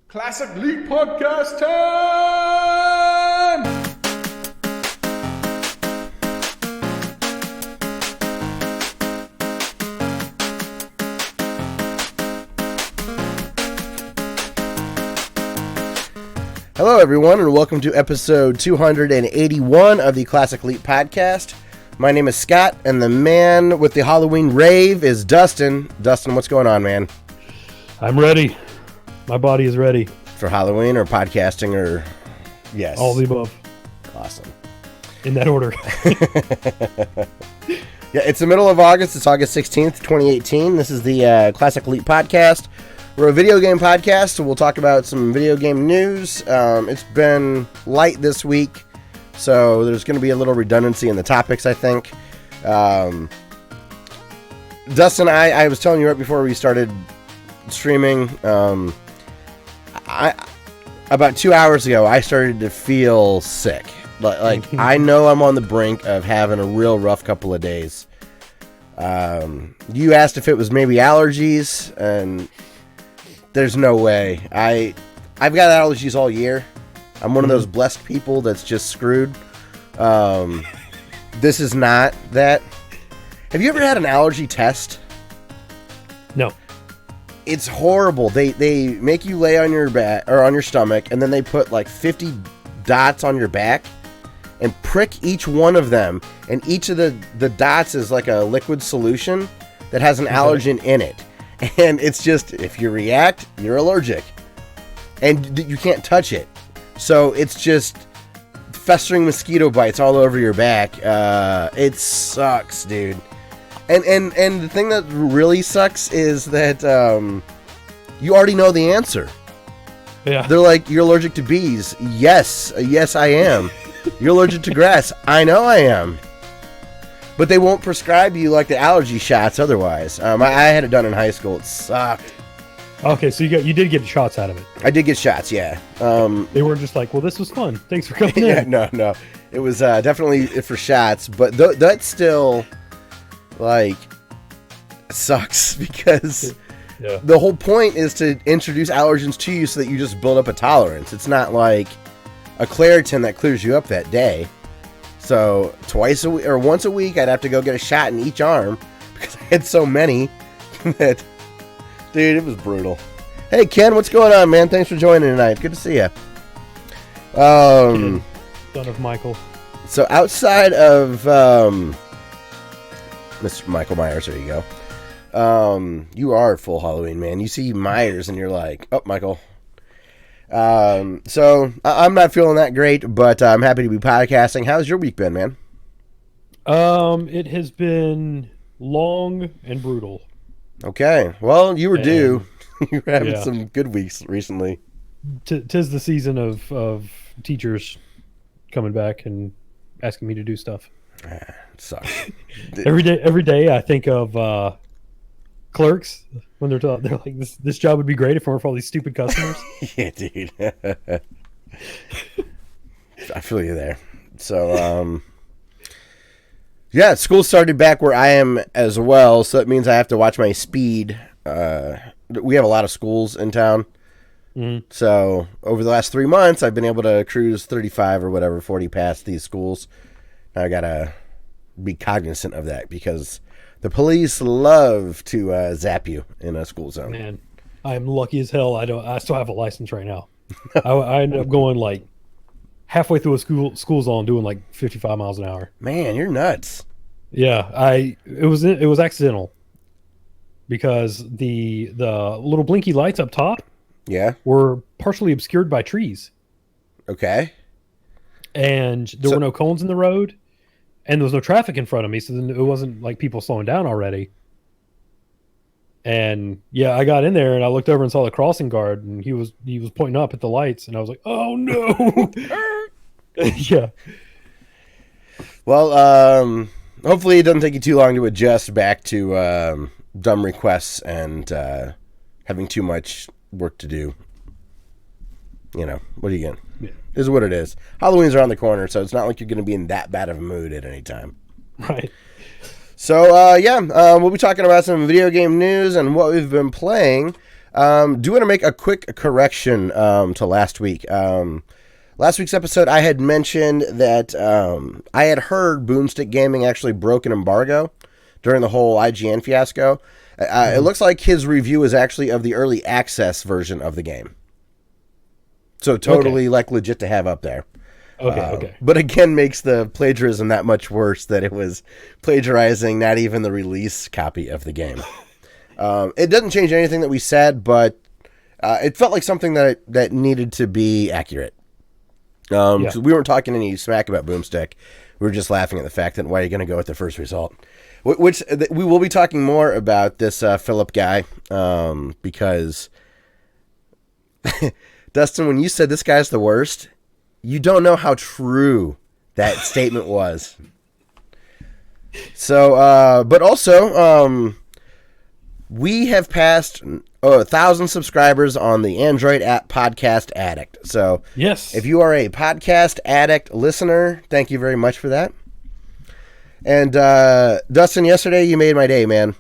Classic League Podcast time! Hello, everyone, and welcome to episode 281 of the Classic Leap Podcast. My name is Scott, and the man with the Halloween rave is Dustin. Dustin, what's going on, man? I'm ready. My body is ready. For Halloween or podcasting or... Yes. All the above. Awesome. In that order. Yeah, it's the middle of August. It's August 16th, 2018. This is the Classic Leap Podcast. We're a video game podcast, so we'll talk about some video game news. It's been light this week, so there's going to be a little redundancy in the topics, I think. Dustin, I was telling you right before we started streaming, about 2 hours ago, I started to feel sick. Like I know I'm on the brink of having a real rough couple of days. You asked if it was maybe allergies, and there's no way. I've got allergies all year. I'm one of those blessed people that's just screwed. This is not that. Have you ever had an allergy test? No. It's horrible. They make you lay on your back or on your stomach, and then they put like 50 dots on your back and prick each one of them, and each of the dots is like a liquid solution that has an allergen in it. And it's just, if you react, you're allergic. And you can't touch it. So it's just festering mosquito bites all over your back. It sucks, dude. And the thing that really sucks is that you already know the answer. Yeah. They're like, you're allergic to bees. Yes, I am. You're allergic to grass. I know I am. But they won't prescribe you like the allergy shots otherwise. I had it done in high school. It sucked. Okay, so you did get shots out of it. I did get shots, yeah. They weren't just like, well, this was fun. Thanks for coming Yeah, in. no. It was definitely for shots, but that's still, like, sucks because Yeah. the whole point is to introduce allergens to you so that you just build up a tolerance. It's not like a Claritin that clears you up that day. So twice a week or once a week, I'd have to go get a shot in each arm because I had so many that, dude, it was brutal. Hey, Ken, what's going on, man? Thanks for joining tonight. Good to see you. Son of Michael. So outside of Mr. Michael Myers, there you go. You are full Halloween, man. You see Myers and you're like, oh, Michael. So I'm not feeling that great, but I'm happy to be podcasting. How's your week been, man? It has been long and brutal. Okay. Well, you were due. You were having Yeah. some good weeks recently. Tis the season of teachers coming back and asking me to do stuff. It sucks. Every day I think of clerks when they're like, this job would be great if it weren't for all these stupid customers. Yeah, dude. I feel you there. So, yeah, school started back where I am as well, so that means I have to watch my speed. We have a lot of schools in town. Mm-hmm. So, over the last 3 months, I've been able to cruise 35 or whatever, 40 past these schools. Now I got to be cognizant of that because the police love to zap you in a school zone. Man, I am lucky as hell. I still have a license right now. I ended up going like halfway through a school zone doing like 55 miles an hour. Man, you're nuts. Yeah, it was accidental because the little blinky lights up top Yeah. were partially obscured by trees, Okay. and there were no cones in the road, and there was no traffic in front of me, so then it wasn't like people slowing down already. And yeah, I got in there and I looked over and saw the crossing guard, and he was pointing up at the lights, and I was like, "Oh no!" Yeah. Well, hopefully it doesn't take you too long to adjust back to dumb requests and having too much work to do. You know, what are you going? Yeah. This is what it is. Halloween's around the corner, so it's not like you're going to be in that bad of a mood at any time. Right. So, we'll be talking about some video game news and what we've been playing. Do want to make a quick correction to last week. Last week's episode, I had mentioned that I had heard Boomstick Gaming actually broke an embargo during the whole IGN fiasco. It looks like his review is actually of the early access version of the game. So totally like legit to have up there. Okay. But again, makes the plagiarism that much worse that it was plagiarizing not even the release copy of the game. It doesn't change anything that we said, but it felt like something that needed to be accurate. So we weren't talking any smack about Boomstick. We were just laughing at the fact that why are you going to go with the first result? Which we will be talking more about this Philip guy because Dustin, when you said this guy's the worst, you don't know how true that statement was. So, but also, we have passed 1,000 subscribers on the Android app Podcast Addict. So, yes, if you are a Podcast Addict listener, thank you very much for that. And Dustin, yesterday you made my day, man.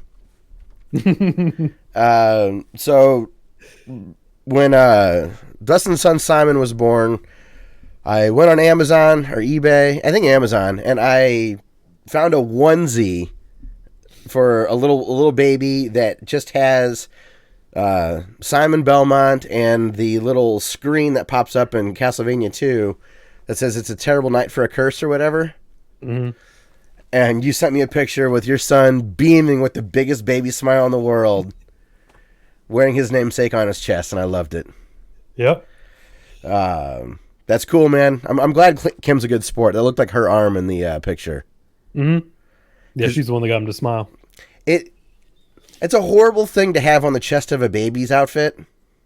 So when Dustin's son Simon was born, I went on Amazon or eBay, I think Amazon, and I found a onesie for a little baby that just has Simon Belmont and the little screen that pops up in Castlevania 2 that says it's a terrible night for a curse or whatever. Mm-hmm. And you sent me a picture with your son beaming with the biggest baby smile in the world, wearing his namesake on his chest, and I loved it. Yep. That's cool, man. I'm glad Kim's a good sport. That looked like her arm in the picture. Mm-hmm. Yeah, she's the one that got him to smile. It's a horrible thing to have on the chest of a baby's outfit.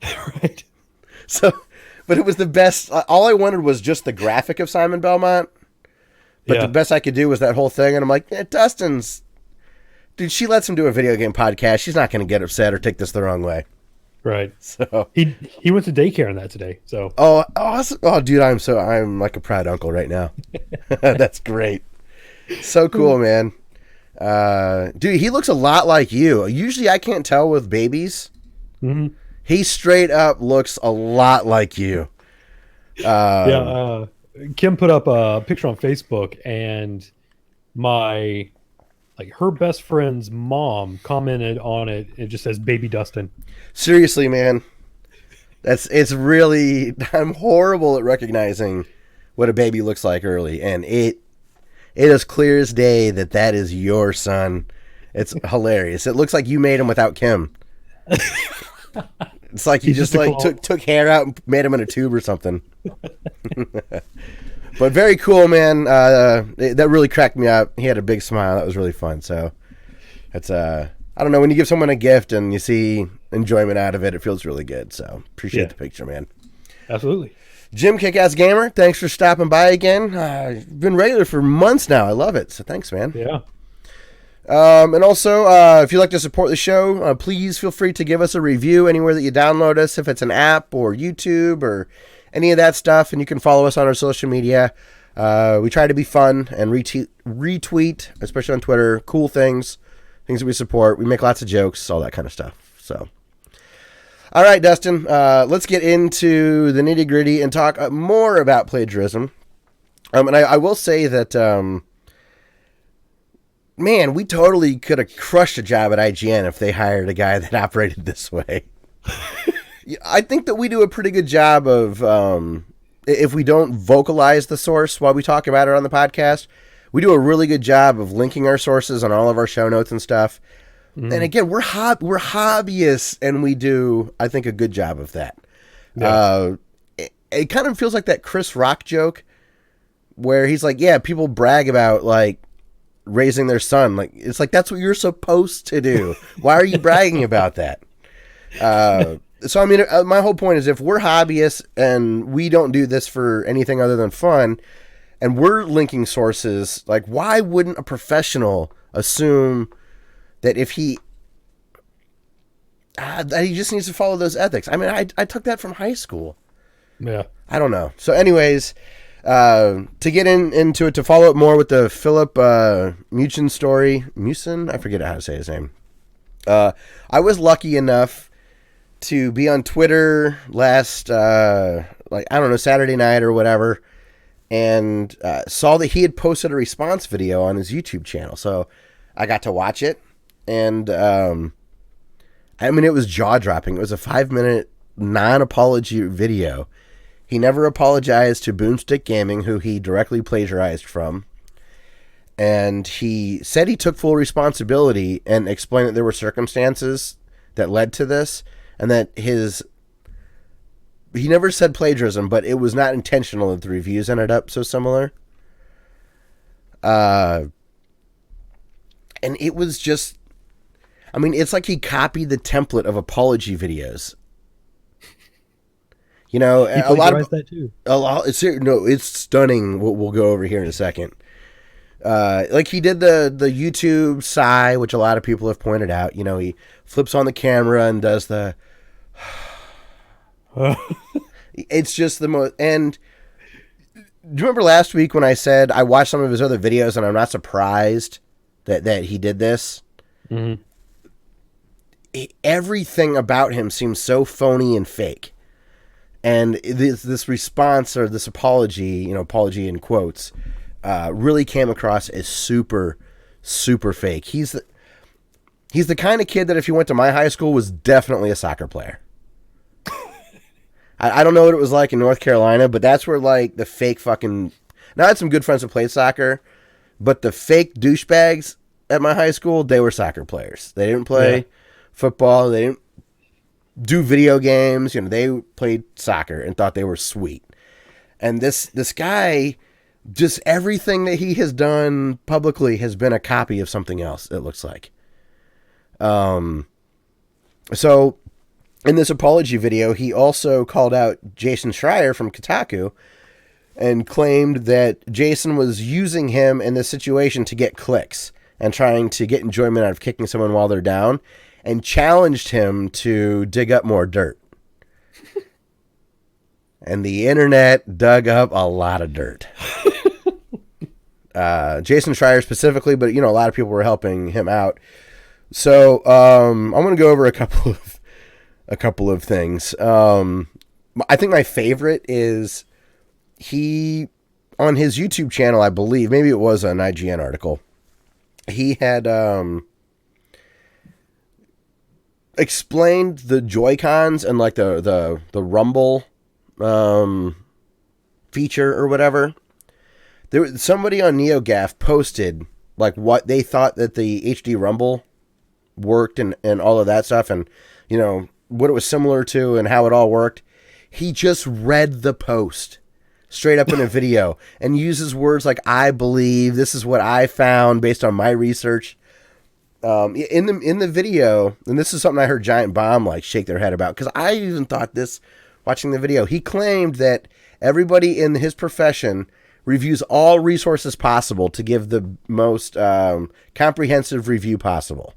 Right. So, but it was the best. All I wanted was just the graphic of Simon Belmont. But the best I could do was that whole thing. And I'm like, Dustin's... Dude, she lets him do a video game podcast. She's not going to get upset or take this the wrong way. Right. So he went to daycare on that today. So dude, I'm like a proud uncle right now. That's great. So cool, man. Dude, he looks a lot like you. Usually I can't tell with babies. Mm-hmm. He straight up looks a lot like you. Kim put up a picture on Facebook, and her best friend's mom commented on it. It just says "Baby Dustin." Seriously, man, it's really. I'm horrible at recognizing what a baby looks like early, and it is clear as day that is your son. It's hilarious. It looks like you made him without Kim. It's like you just took hair out and made him in a tube or something. But very cool, man. That really cracked me up. He had a big smile. That was really fun. So it's I don't know, when you give someone a gift and you see enjoyment out of it, it feels really good. So appreciate the picture, man. Absolutely. Jim Kickass Gamer, thanks for stopping by again. You've been regular for months now. I love it. So thanks, man. Yeah. And also, if you'd like to support the show, please feel free to give us a review anywhere that you download us, if it's an app or YouTube or any of that stuff. And you can follow us on our social media. We try to be fun and retweet, especially on Twitter, cool things that we support. We make lots of jokes, all that kind of stuff. So, all right, Dustin, let's get into the nitty gritty and talk more about plagiarism. And I will say that, man, we totally could have crushed a job at IGN if they hired a guy that operated this way. I think that we do a pretty good job of, if we don't vocalize the source while we talk about it on the podcast, we do a really good job of linking our sources on all of our show notes and stuff. Mm. And again, we're hobbyists, and we do, I think, a good job of that. Yeah. It kind of feels like that Chris Rock joke where he's like, yeah, people brag about, like, raising their son. Like, it's like, that's what you're supposed to do. Why are you bragging about that? So, I mean, my whole point is if we're hobbyists and we don't do this for anything other than fun, and we're linking sources, like, why wouldn't a professional assume that if he that he just needs to follow those ethics? I mean, I took that from high school. Yeah. I don't know. So anyways, to get into it, to follow up more with the Philip Mucin story, Mucin? I forget how to say his name. I was lucky enough to be on Twitter last, Saturday night or whatever, and saw that he had posted a response video on his YouTube channel. So I got to watch it, and it was jaw-dropping. It was a 5-minute non-apology video. He never apologized to Boomstick Gaming, who he directly plagiarized from. And he said he took full responsibility and explained that there were circumstances that led to this, and that he never said plagiarism, but it was not intentional that the reviews ended up so similar. And it was just, it's like he copied the template of apology videos. You know, He plagiarized that too. It's stunning. We'll go over here in a second. Like he did the YouTube sigh, which a lot of people have pointed out. You know, he flips on the camera and does the. It's just the most. And do you remember last week when I said I watched some of his other videos and I'm not surprised that he did this? Mm-hmm. Everything about him seems so phony and fake. And this response, or this apology, apology in quotes, really came across as super, super fake. He's the kind of kid that if he went to my high school was definitely a soccer player. I don't know what it was like in North Carolina, but that's where like the fake fucking. Now I had some good friends who played soccer, but the fake douchebags at my high school, they were soccer players. They didn't play football. They didn't do video games. They played soccer and thought they were sweet. And this guy, just everything that he has done publicly has been a copy of something else, it looks like. So in this apology video, he also called out Jason Schreier from Kotaku and claimed that Jason was using him in this situation to get clicks and trying to get enjoyment out of kicking someone while they're down, and challenged him to dig up more dirt. And the internet dug up a lot of dirt. Jason Schreier specifically, but a lot of people were helping him out. So I'm going to go over a couple of things. I think my favorite is he, on his YouTube channel, I believe, maybe it was an IGN article, he had explained the Joy-Cons and like the rumble feature or whatever. There was somebody on NeoGAF posted like what they thought that the HD rumble worked and all of that stuff, and what it was similar to and how it all worked. He just read the post straight up in a video and uses words like "I believe," "this is what I found based on my research." In the video, and this is something I heard Giant Bomb like shake their head about, because I even thought this watching the video. He claimed that everybody in his profession reviews all resources possible to give the most comprehensive review possible.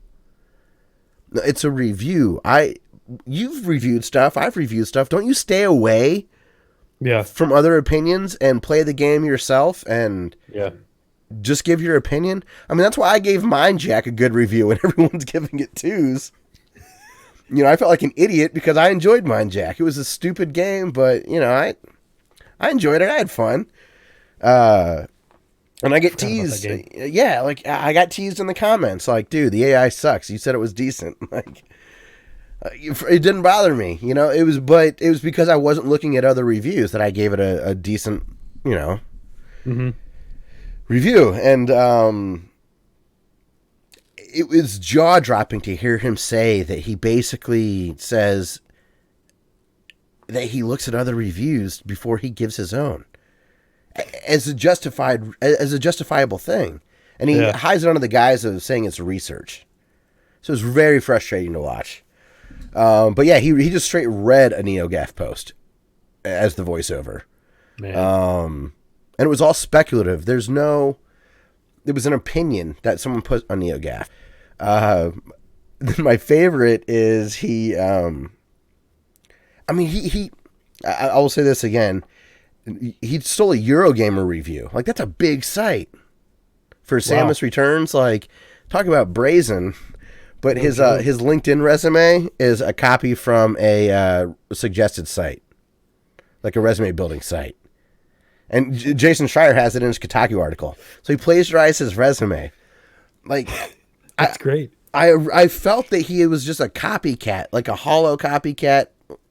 It's a review. You've reviewed stuff. I've reviewed stuff. Don't you stay away from other opinions and play the game yourself and just give your opinion? That's why I gave Mind Jack a good review and everyone's giving it 2s. I felt like an idiot because I enjoyed Mind Jack. It was a stupid game, but I enjoyed it. I had fun. And I get teased. Yeah, like I got teased in the comments. Like, dude, the AI sucks. You said it was decent. Like, it didn't bother me. It was because I wasn't looking at other reviews that I gave it a decent, review. And it was jaw dropping to hear him say that he basically says that he looks at other reviews before he gives his own as a justifiable thing. And he hides it under the guise of saying it's research. So it's very frustrating to watch. But yeah, he just straight read a NeoGAF post as the voiceover. Man. And it was all speculative. It was an opinion that someone put on NeoGAF. My favorite is I will say this again. He stole a Eurogamer review. Like, that's a big site for Samus Returns. Like, talk about brazen. But his LinkedIn resume is a copy from a suggested site, like a resume building site. And Jason Schreier has it in his Kotaku article. So he plagiarized his resume. Like, That's great. I felt that he was just a copycat, like a hollow copycat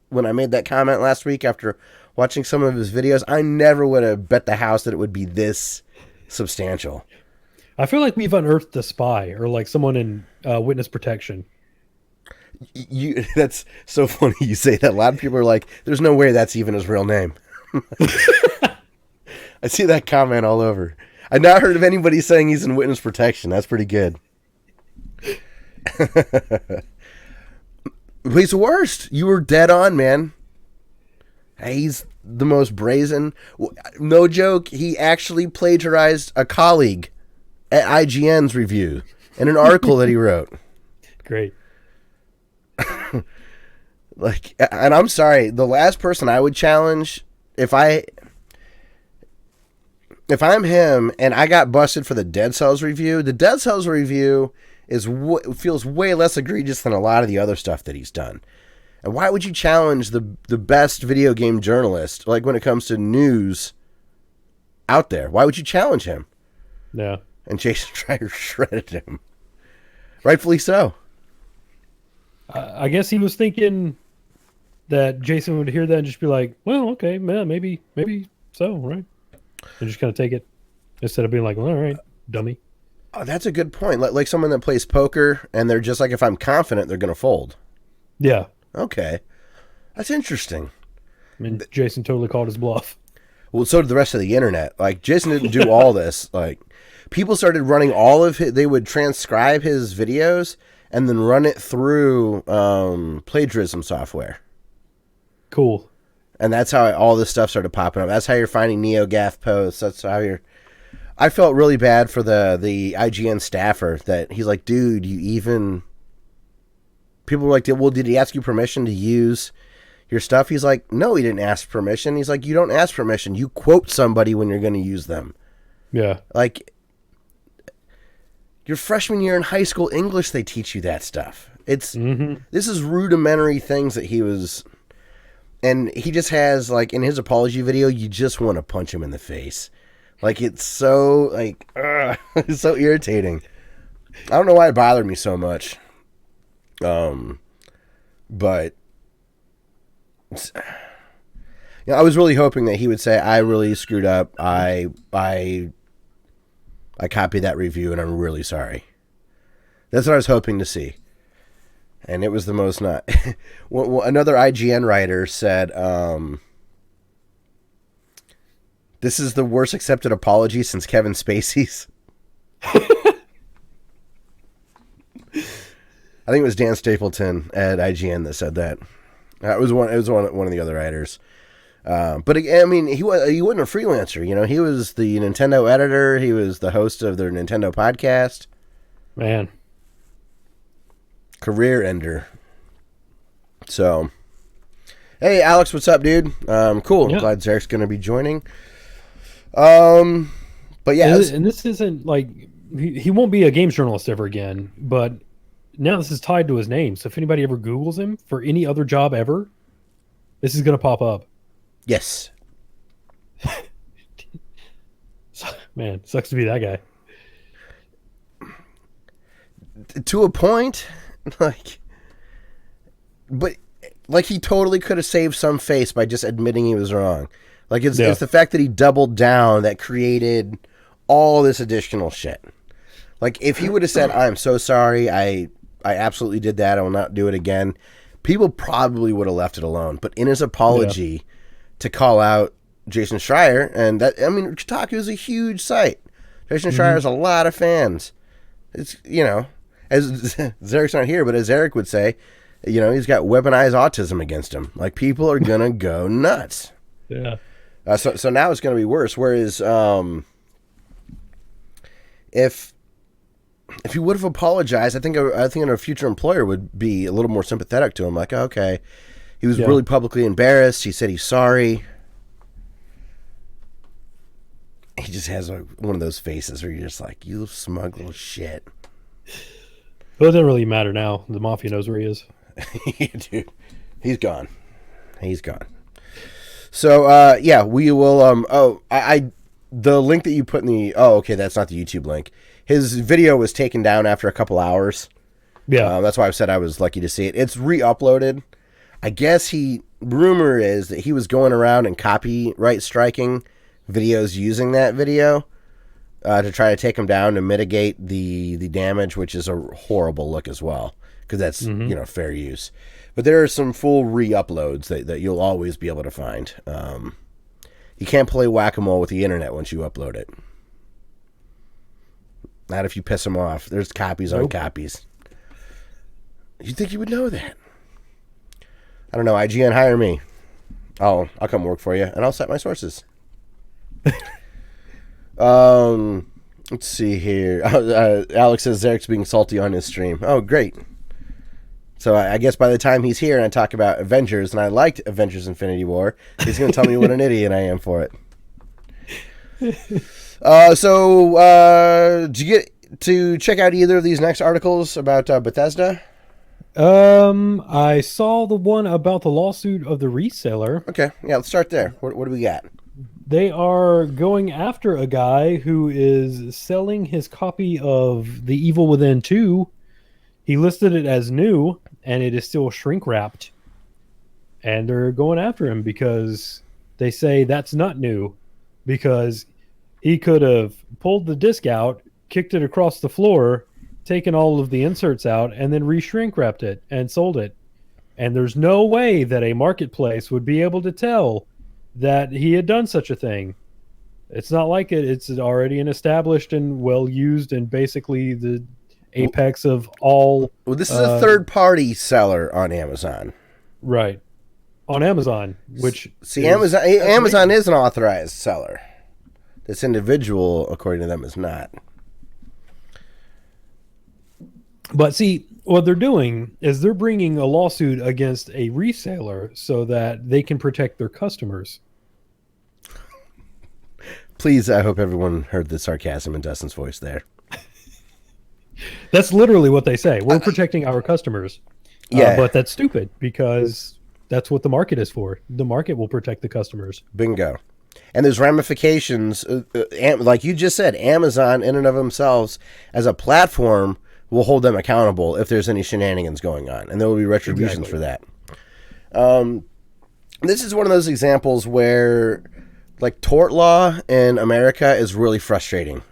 when I made that comment last week after watching some of his videos. I never would have bet the house that it would be this substantial. I feel like we've unearthed a spy or like someone in witness protection. That's so funny you say that. A lot of people are like, there's no way that's even his real name. I see that comment all over. I've not heard of anybody saying he's in witness protection. That's pretty good. He's the worst. You were dead on, man. He's the most brazen. No joke. He actually plagiarized a colleague at IGN's review in an article that he wrote. Great. Like, and I'm sorry, the last person I would challenge, if I'm him and I got busted for the Dead Cells review, the Dead Cells review feels way less egregious than a lot of the other stuff that he's done. And why would you challenge the best video game journalist, like when it comes to news out there? Why would you challenge him? Yeah. And Jason Schreier shredded him. Rightfully so. I guess he was thinking that Jason would hear that and just be like, well, okay, man, maybe so, right? And just kind of take it instead of being like, well, all right, dummy. Oh, that's a good point. Like someone that plays poker and they're just like, if I'm confident, they're going to fold. Yeah. Okay. That's interesting. I mean, Jason totally called his bluff. Well, so did the rest of the internet. Like, Jason didn't do all this. Like, people started running all of his, they would transcribe his videos and then run it through plagiarism software. Cool. And that's how all this stuff started popping up. That's how you're finding NeoGAF posts. That's how you're... I felt really bad for the IGN staffer that he's like, dude, you even... People were like, well, did he ask you permission to use your stuff? He's like, no, he didn't ask permission. He's like, you don't ask permission. You quote somebody when you're going to use them. Yeah. Like, your freshman year in high school English, they teach you that stuff. It's This is rudimentary things that he was... And he just has, like, in his apology video, you just want to punch him in the face. Like, it's so, like, it's so irritating. I don't know why it bothered me so much. But, I was really hoping that he would say, I really screwed up. I copied that review, and I'm really sorry. That's what I was hoping to see. And it was the most not... well, another IGN writer said, this is the worst accepted apology since Kevin Spacey's. I think it was Dan Stapleton at IGN that said that. It was one of the other writers. But I mean, he wasn't a freelancer. You know, he was the Nintendo editor. He was the host of their Nintendo podcast. Man. Career ender. So, hey, Alex, what's up, dude? Cool. Yeah. I'm glad Zarek's going to be joining. But yeah. And this isn't like, he won't be a games journalist ever again, but now this is tied to his name. So if anybody ever Googles him for any other job ever, this is going to pop up. Yes. Man, sucks to be that guy. To a point, like, but like he totally could have saved some face by just admitting he was wrong. Like it's the fact that he doubled down that created all this additional shit. Like if he would have said, "I'm so sorry, I absolutely did that. I will not do it again," people probably would have left it alone. But in his apology to call out Jason Schreier, and that, I mean, Kotaku is a huge site. Jason Schreier has a lot of fans. It's, you know, as Zarek's not here, but as Eric would say, you know, he's got weaponized autism against him. Like, people are gonna go nuts. Yeah. So now it's gonna be worse. Whereas, if he would have apologized, I think a future employer would be a little more sympathetic to him. Like, okay, he was really publicly embarrassed. He said he's sorry. He just has like one of those faces where you're just like, you smug little shit. But it doesn't really matter now. The mafia knows where he is. Dude, he's gone. He's gone. So, yeah, we will, the link that you put in the, okay, that's not the YouTube link. His video was taken down after a couple hours. Yeah. That's why I said I was lucky to see it. It's re-uploaded. I guess rumor is that he was going around and copyright striking videos using that video to try to take them down to mitigate the damage, which is a horrible look as well, because that's, fair use. But there are some full re-uploads that you'll always be able to find. You can't play whack-a-mole with the internet once you upload it. Not if you piss them off. There's copies on copies. You'd think you would know that. I don't know. IGN, hire me. I'll come work for you, and I'll set my sources. Let's see here. Alex says Eric's being salty on his stream. Oh, great. So I guess by the time he's here and I talk about Avengers, and I liked Avengers Infinity War, he's going to tell me what an idiot I am for it. Did you get to check out either of these next articles about Bethesda? I saw the one about the lawsuit of the reseller. Okay, yeah, let's start there. What do we got? They are going after a guy who is selling his copy of The Evil Within 2. He listed it as new, and it is still shrink wrapped. And they're going after him because they say that's not new, because he could have pulled the disc out, kicked it across the floor, taken all of the inserts out, and then re-shrink wrapped it and sold it. And there's no way that a marketplace would be able to tell that he had done such a thing. It's not like it. It's already an established and well-used and basically the apex of all. Well, this is a third-party seller on Amazon. Right. On Amazon, which... See, Amazon is an authorized seller. This individual, according to them, is not. But see, what they're doing is they're bringing a lawsuit against a reseller so that they can protect their customers. Please, I hope everyone heard the sarcasm in Dustin's voice there. That's literally what they say. We're protecting our customers. Yeah. But that's stupid because that's what the market is for. The market will protect the customers. Bingo. And there's ramifications. Like you just said, Amazon in and of themselves as a platform will hold them accountable if there's any shenanigans going on. And there will be retributions for that. This is one of those examples where like tort law in America is really frustrating.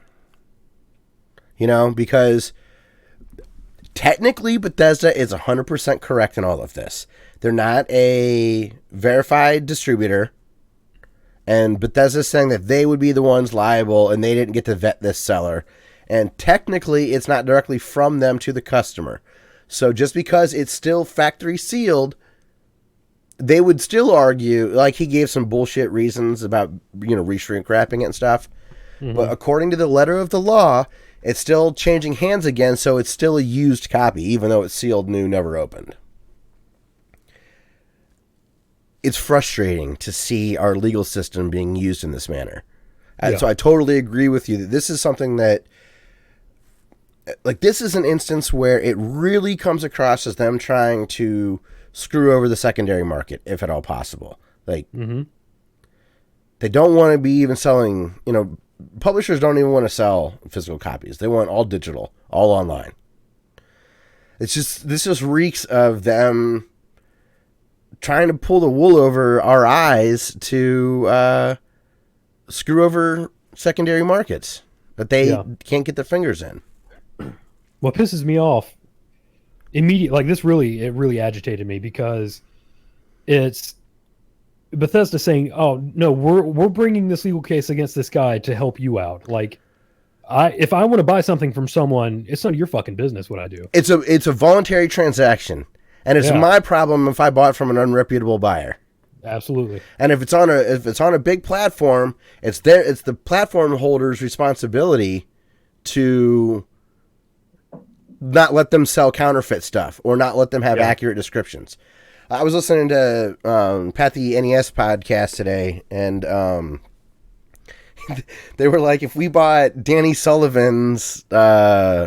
You know, because technically Bethesda is 100% correct in all of this. They're not a verified distributor. And Bethesda's saying that they would be the ones liable and they didn't get to vet this seller. And technically it's not directly from them to the customer. So just because it's still factory sealed, they would still argue, like he gave some bullshit reasons about, re-shrink wrapping it and stuff. Mm-hmm. But according to the letter of the law, it's still changing hands again, so it's still a used copy, even though it's sealed new, never opened. It's frustrating to see our legal system being used in this manner. And so I totally agree with you that this is something that, like, this is an instance where it really comes across as them trying to screw over the secondary market, if at all possible. Like, they don't want to be even selling, publishers don't even want to sell physical copies. They want all digital, all online. This just reeks of them trying to pull the wool over our eyes to screw over secondary markets that they can't get their fingers in. What pisses me off immediately, like it really agitated me because it's Bethesda saying, "Oh no, we're bringing this legal case against this guy to help you out." Like, if I want to buy something from someone, it's none of your fucking business what I do. It's a voluntary transaction, and it's my problem if I bought from an unreputable buyer. Absolutely. And if it's on a big platform, it's the platform holder's responsibility to not let them sell counterfeit stuff or not let them have accurate descriptions. I was listening to Pat the NES podcast today, and they were like, if we bought Danny Sullivan's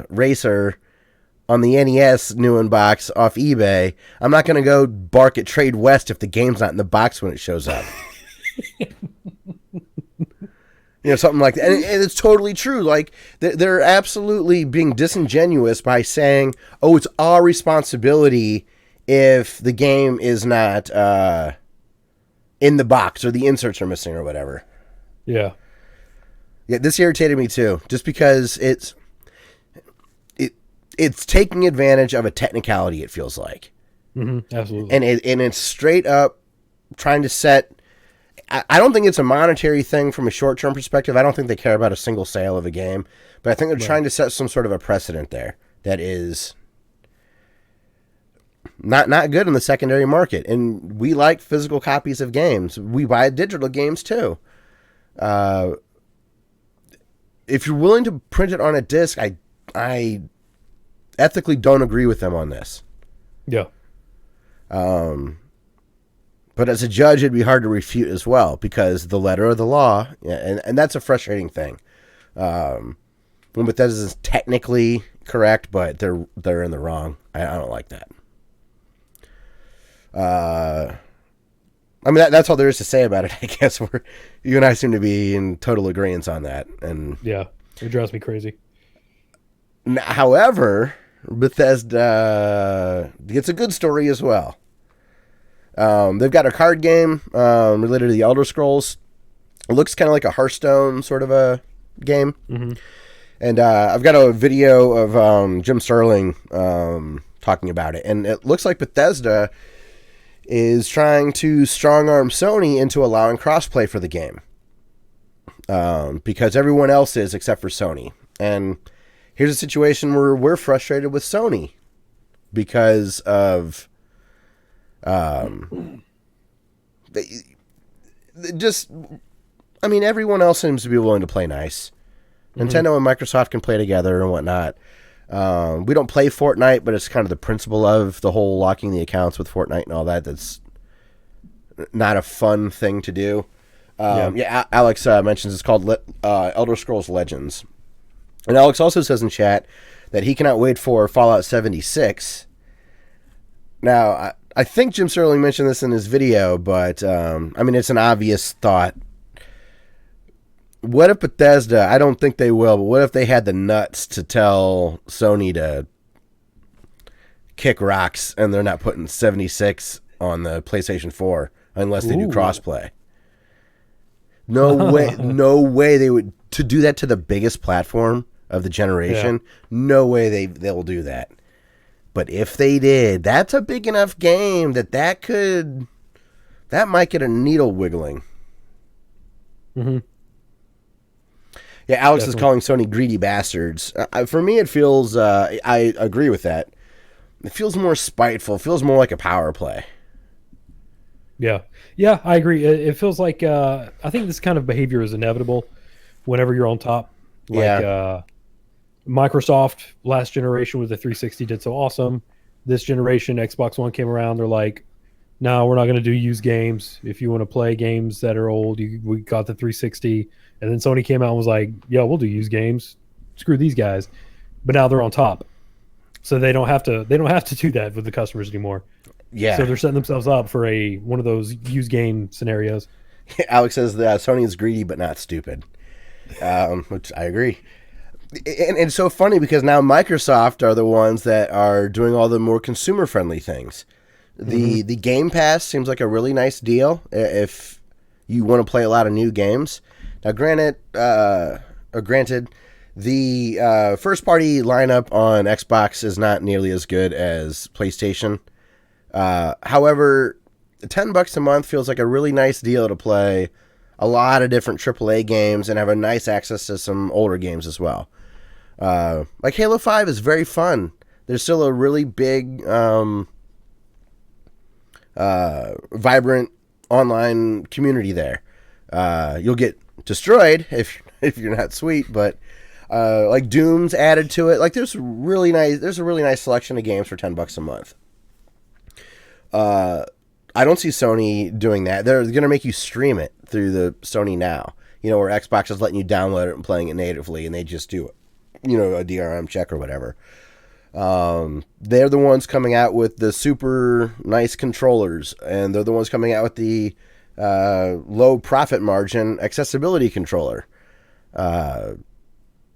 racer on the NES new in box off eBay, I'm not going to go bark at Trade West if the game's not in the box when it shows up. Something like that. And it's totally true. Like, they're absolutely being disingenuous by saying, oh, it's our responsibility if the game is not in the box or the inserts are missing or whatever. Yeah. Yeah, this irritated me too, just because it's taking advantage of a technicality, it feels like. Mm-hmm, absolutely. And it's straight up trying to set... I don't think it's a monetary thing from a short-term perspective. I don't think they care about a single sale of a game. But I think they're trying to set some sort of a precedent there that is not good in the secondary market. And we like physical copies of games. We buy digital games too. If you're willing to print it on a disc, I ethically don't agree with them on this. Yeah. But as a judge, it'd be hard to refute as well, because the letter of the law, and that's a frustrating thing. When Bethesda is technically correct, but they're in the wrong. I don't like that. I mean, that's all there is to say about it, I guess. You and I seem to be in total agreement on that. And yeah, it drives me crazy. However, Bethesda gets a good story as well. They've got a card game related to the Elder Scrolls. It looks kind of like a Hearthstone sort of a game. Mm-hmm. And I've got a video of Jim Sterling talking about it. And it looks like Bethesda is trying to strong-arm Sony into allowing crossplay for the game. Because everyone else is except for Sony. And here's a situation where we're frustrated with Sony because of... everyone else seems to be willing to play nice. Mm-hmm. Nintendo and Microsoft can play together and whatnot. We don't play Fortnite, but it's kind of the principle of the whole locking the accounts with Fortnite and all that. That's not a fun thing to do. Alex mentions it's called Elder Scrolls Legends. And Alex also says in chat that he cannot wait for Fallout 76. Now, I think Jim Sterling mentioned this in his video, but, it's an obvious thought. What if Bethesda, I don't think they will, but what if they had the nuts to tell Sony to kick rocks and they're not putting 76 on the PlayStation 4 unless they do crossplay? No way they would, to do that to the biggest platform of the generation, no way they'll do that. But if they did, that's a big enough game that might get a needle wiggling. Mm-hmm. Yeah, Alex is calling Sony greedy bastards. For me, it feels, I agree with that. It feels more spiteful. It feels more like a power play. Yeah. Yeah, I agree. It feels like, I think this kind of behavior is inevitable whenever you're on top. Microsoft last generation with the 360 did so awesome. This generation, Xbox One came around. They're like, no, we're not going to do used games. If you want to play games that are old, we got the 360. And then Sony came out and was like, yo, we'll do used games. Screw these guys. But now they're on top. So they don't have to do that with the customers anymore. Yeah. So they're setting themselves up for one of those used game scenarios. Alex says that Sony is greedy but not stupid. Which I agree. And it's so funny because now Microsoft are the ones that are doing all the more consumer-friendly things. The Game Pass seems like a really nice deal if you want to play a lot of new games. Now, granted, the first-party lineup on Xbox is not nearly as good as PlayStation. However, $10 a month feels like a really nice deal to play a lot of different AAA games and have a nice access to some older games as well. Like Halo 5 is very fun. There's still a really big, vibrant online community there. You'll get destroyed if you're not sweet, but like Doom's added to it. Like there's a really nice selection of games for $10 a month. I don't see Sony doing that. They're going to make you stream it through the Sony Now, where Xbox is letting you download it and playing it natively, and they just do it. A DRM check or whatever. They're the ones coming out with the super nice controllers, and they're the ones coming out with the low profit margin accessibility controller.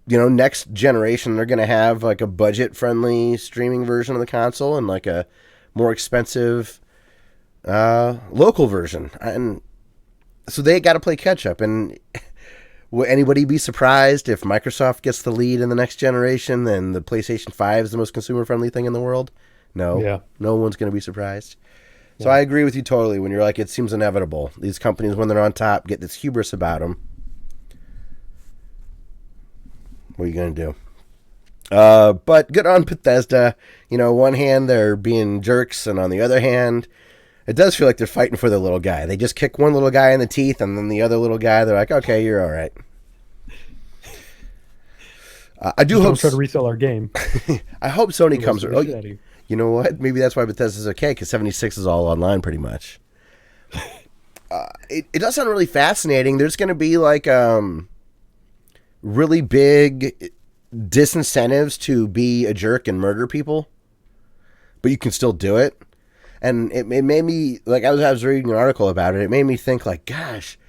Next generation, they're going to have like a budget-friendly streaming version of the console and like a more expensive local version. And so they got to play catch-up. And will anybody be surprised if Microsoft gets the lead in the next generation and the PlayStation 5 is the most consumer-friendly thing in the world? No. Yeah. No one's going to be surprised. So I agree with you totally when you're like, it seems inevitable. These companies, when they're on top, get this hubris about them. What are you going to do? But good on Bethesda. One hand they're being jerks, and on the other hand, it does feel like they're fighting for the little guy. They just kick one little guy in the teeth, and then the other little guy, they're like, okay, you're all right. I do hope... try to resell our game. I hope Sony comes... You know what? Maybe that's why Bethesda's okay, because 76 is all online pretty much. It does sound really fascinating. There's going to be like really big disincentives to be a jerk and murder people, but you can still do it. And it made me, like, I was reading an article about it. It made me think, like, gosh,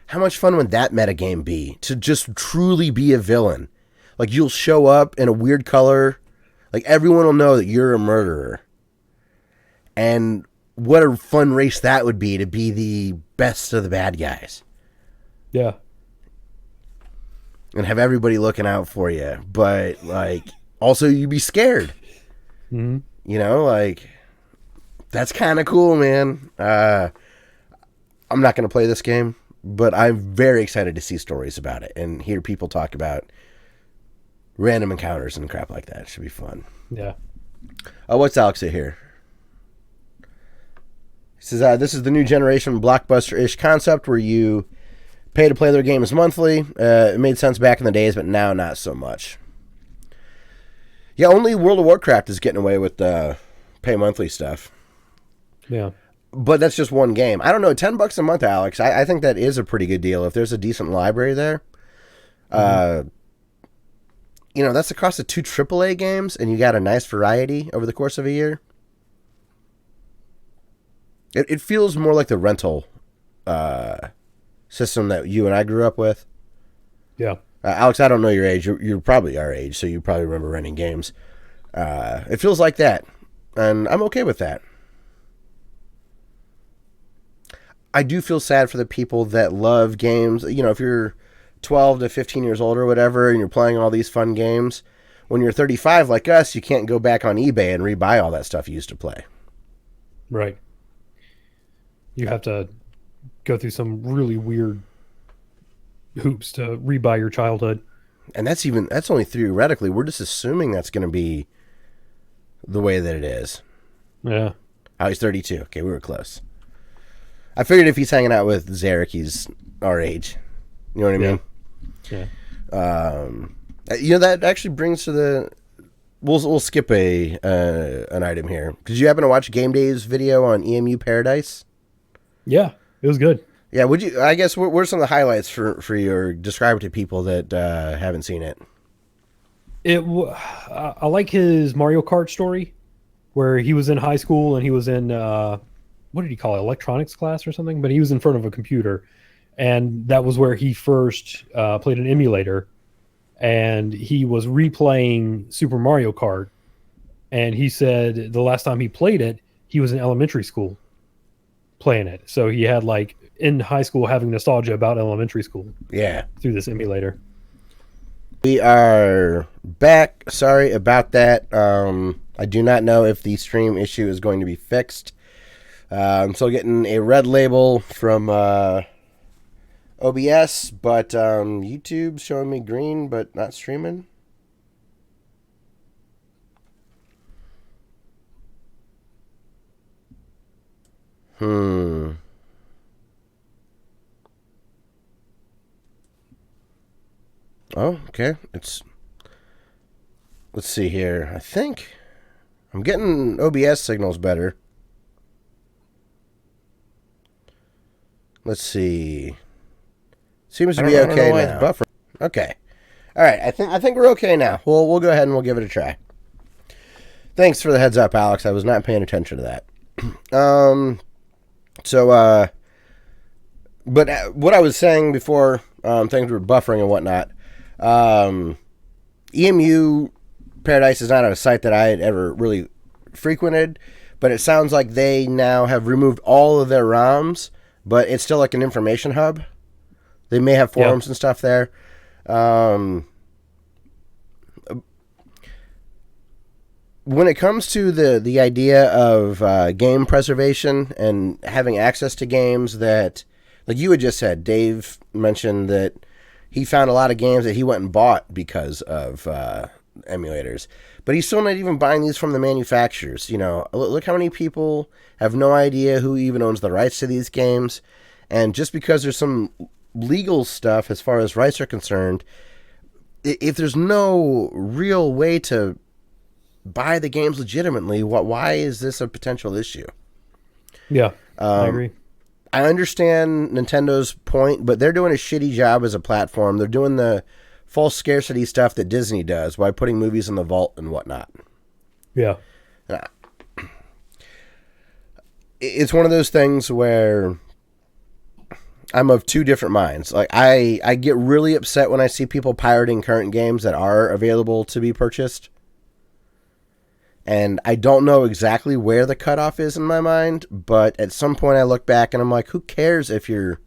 how much fun would that metagame be to just truly be a villain? Like, you'll show up in a weird color. Like, everyone will know that you're a murderer. And what a fun race that would be to be the best of the bad guys. Yeah. And have everybody looking out for you. But, like, also you'd be scared. Mm-hmm. Like, that's kind of cool, man. I'm not going to play this game, but I'm very excited to see stories about it and hear people talk about random encounters and crap like that. It should be fun. Yeah. What's Alex say here? He says, this is the new generation blockbuster-ish concept where you pay to play their games monthly. It made sense back in the days, but now not so much. Yeah, only World of Warcraft is getting away with the pay monthly stuff. Yeah. But that's just one game. I don't know, $10 a month, Alex. I think that is a pretty good deal. If there's a decent library there, that's the cost of 2 AAA games, and you got a nice variety over the course of a year. It feels more like the rental system that you and I grew up with. Yeah. Alex, I don't know your age. You're probably our age, so you probably remember renting games. It feels like that, and I'm okay with that. I do feel sad for the people that love games. If you're 12 to 15 years old or whatever, and you're playing all these fun games, when you're 35 like us, you can't go back on eBay and rebuy all that stuff you used to play. Right. You have to go through some really weird hoops to rebuy your childhood. And that's only theoretically. We're just assuming that's going to be the way that it is. Yeah. Oh, he's 32. Okay, we were close. I figured if he's hanging out with Zarek, he's our age. You know what I mean? Yeah. That actually brings to the... We'll skip an item here. Did you happen to watch Game Day's video on EMU Paradise? Yeah, it was good. Yeah, would you? I guess what are some of the highlights for you, or describe it to people that haven't seen it? I like his Mario Kart story, where he was in high school and he was in what did he call it, electronics class or something? But he was in front of a computer, and that was where he first played an emulator, and he was replaying Super Mario Kart, and he said the last time he played it, he was in elementary school playing it. So he had, like, in high school having nostalgia about elementary school. Yeah. Through this emulator. We are back. Sorry about that. I do not know if the stream issue is going to be fixed. I'm still getting a red label from OBS, but YouTube's showing me green, but not streaming. Oh, okay. Let's see here. I think I'm getting OBS signals better. Let's see. Seems to be okay now. Buffer. Okay. All right. I think we're okay now. We'll go ahead and we'll give it a try. Thanks for the heads up, Alex. I was not paying attention to that. But what I was saying before, things were buffering and whatnot. EMU Paradise is not a site that I had ever really frequented, but it sounds like they now have removed all of their ROMs, but it's still like an information hub. They may have forums and stuff there. When it comes to the idea of game preservation and having access to games that, like you had just said, Dave mentioned that he found a lot of games that he went and bought because of emulators. But he's still not even buying these from the manufacturers. You know, look how many people have no idea who even owns the rights to these games. And just because there's some legal stuff as far as rights are concerned, if there's no real way to buy the games legitimately, why is this a potential issue? Yeah, I agree. I understand Nintendo's point, but they're doing a shitty job as a platform. They're doing the false scarcity stuff that Disney does by putting movies in the vault and whatnot. Yeah. It's one of those things where I'm of two different minds. Like I get really upset when I see people pirating current games that are available to be purchased. And I don't know exactly where the cutoff is in my mind, but at some point I look back and I'm like, who cares if you're...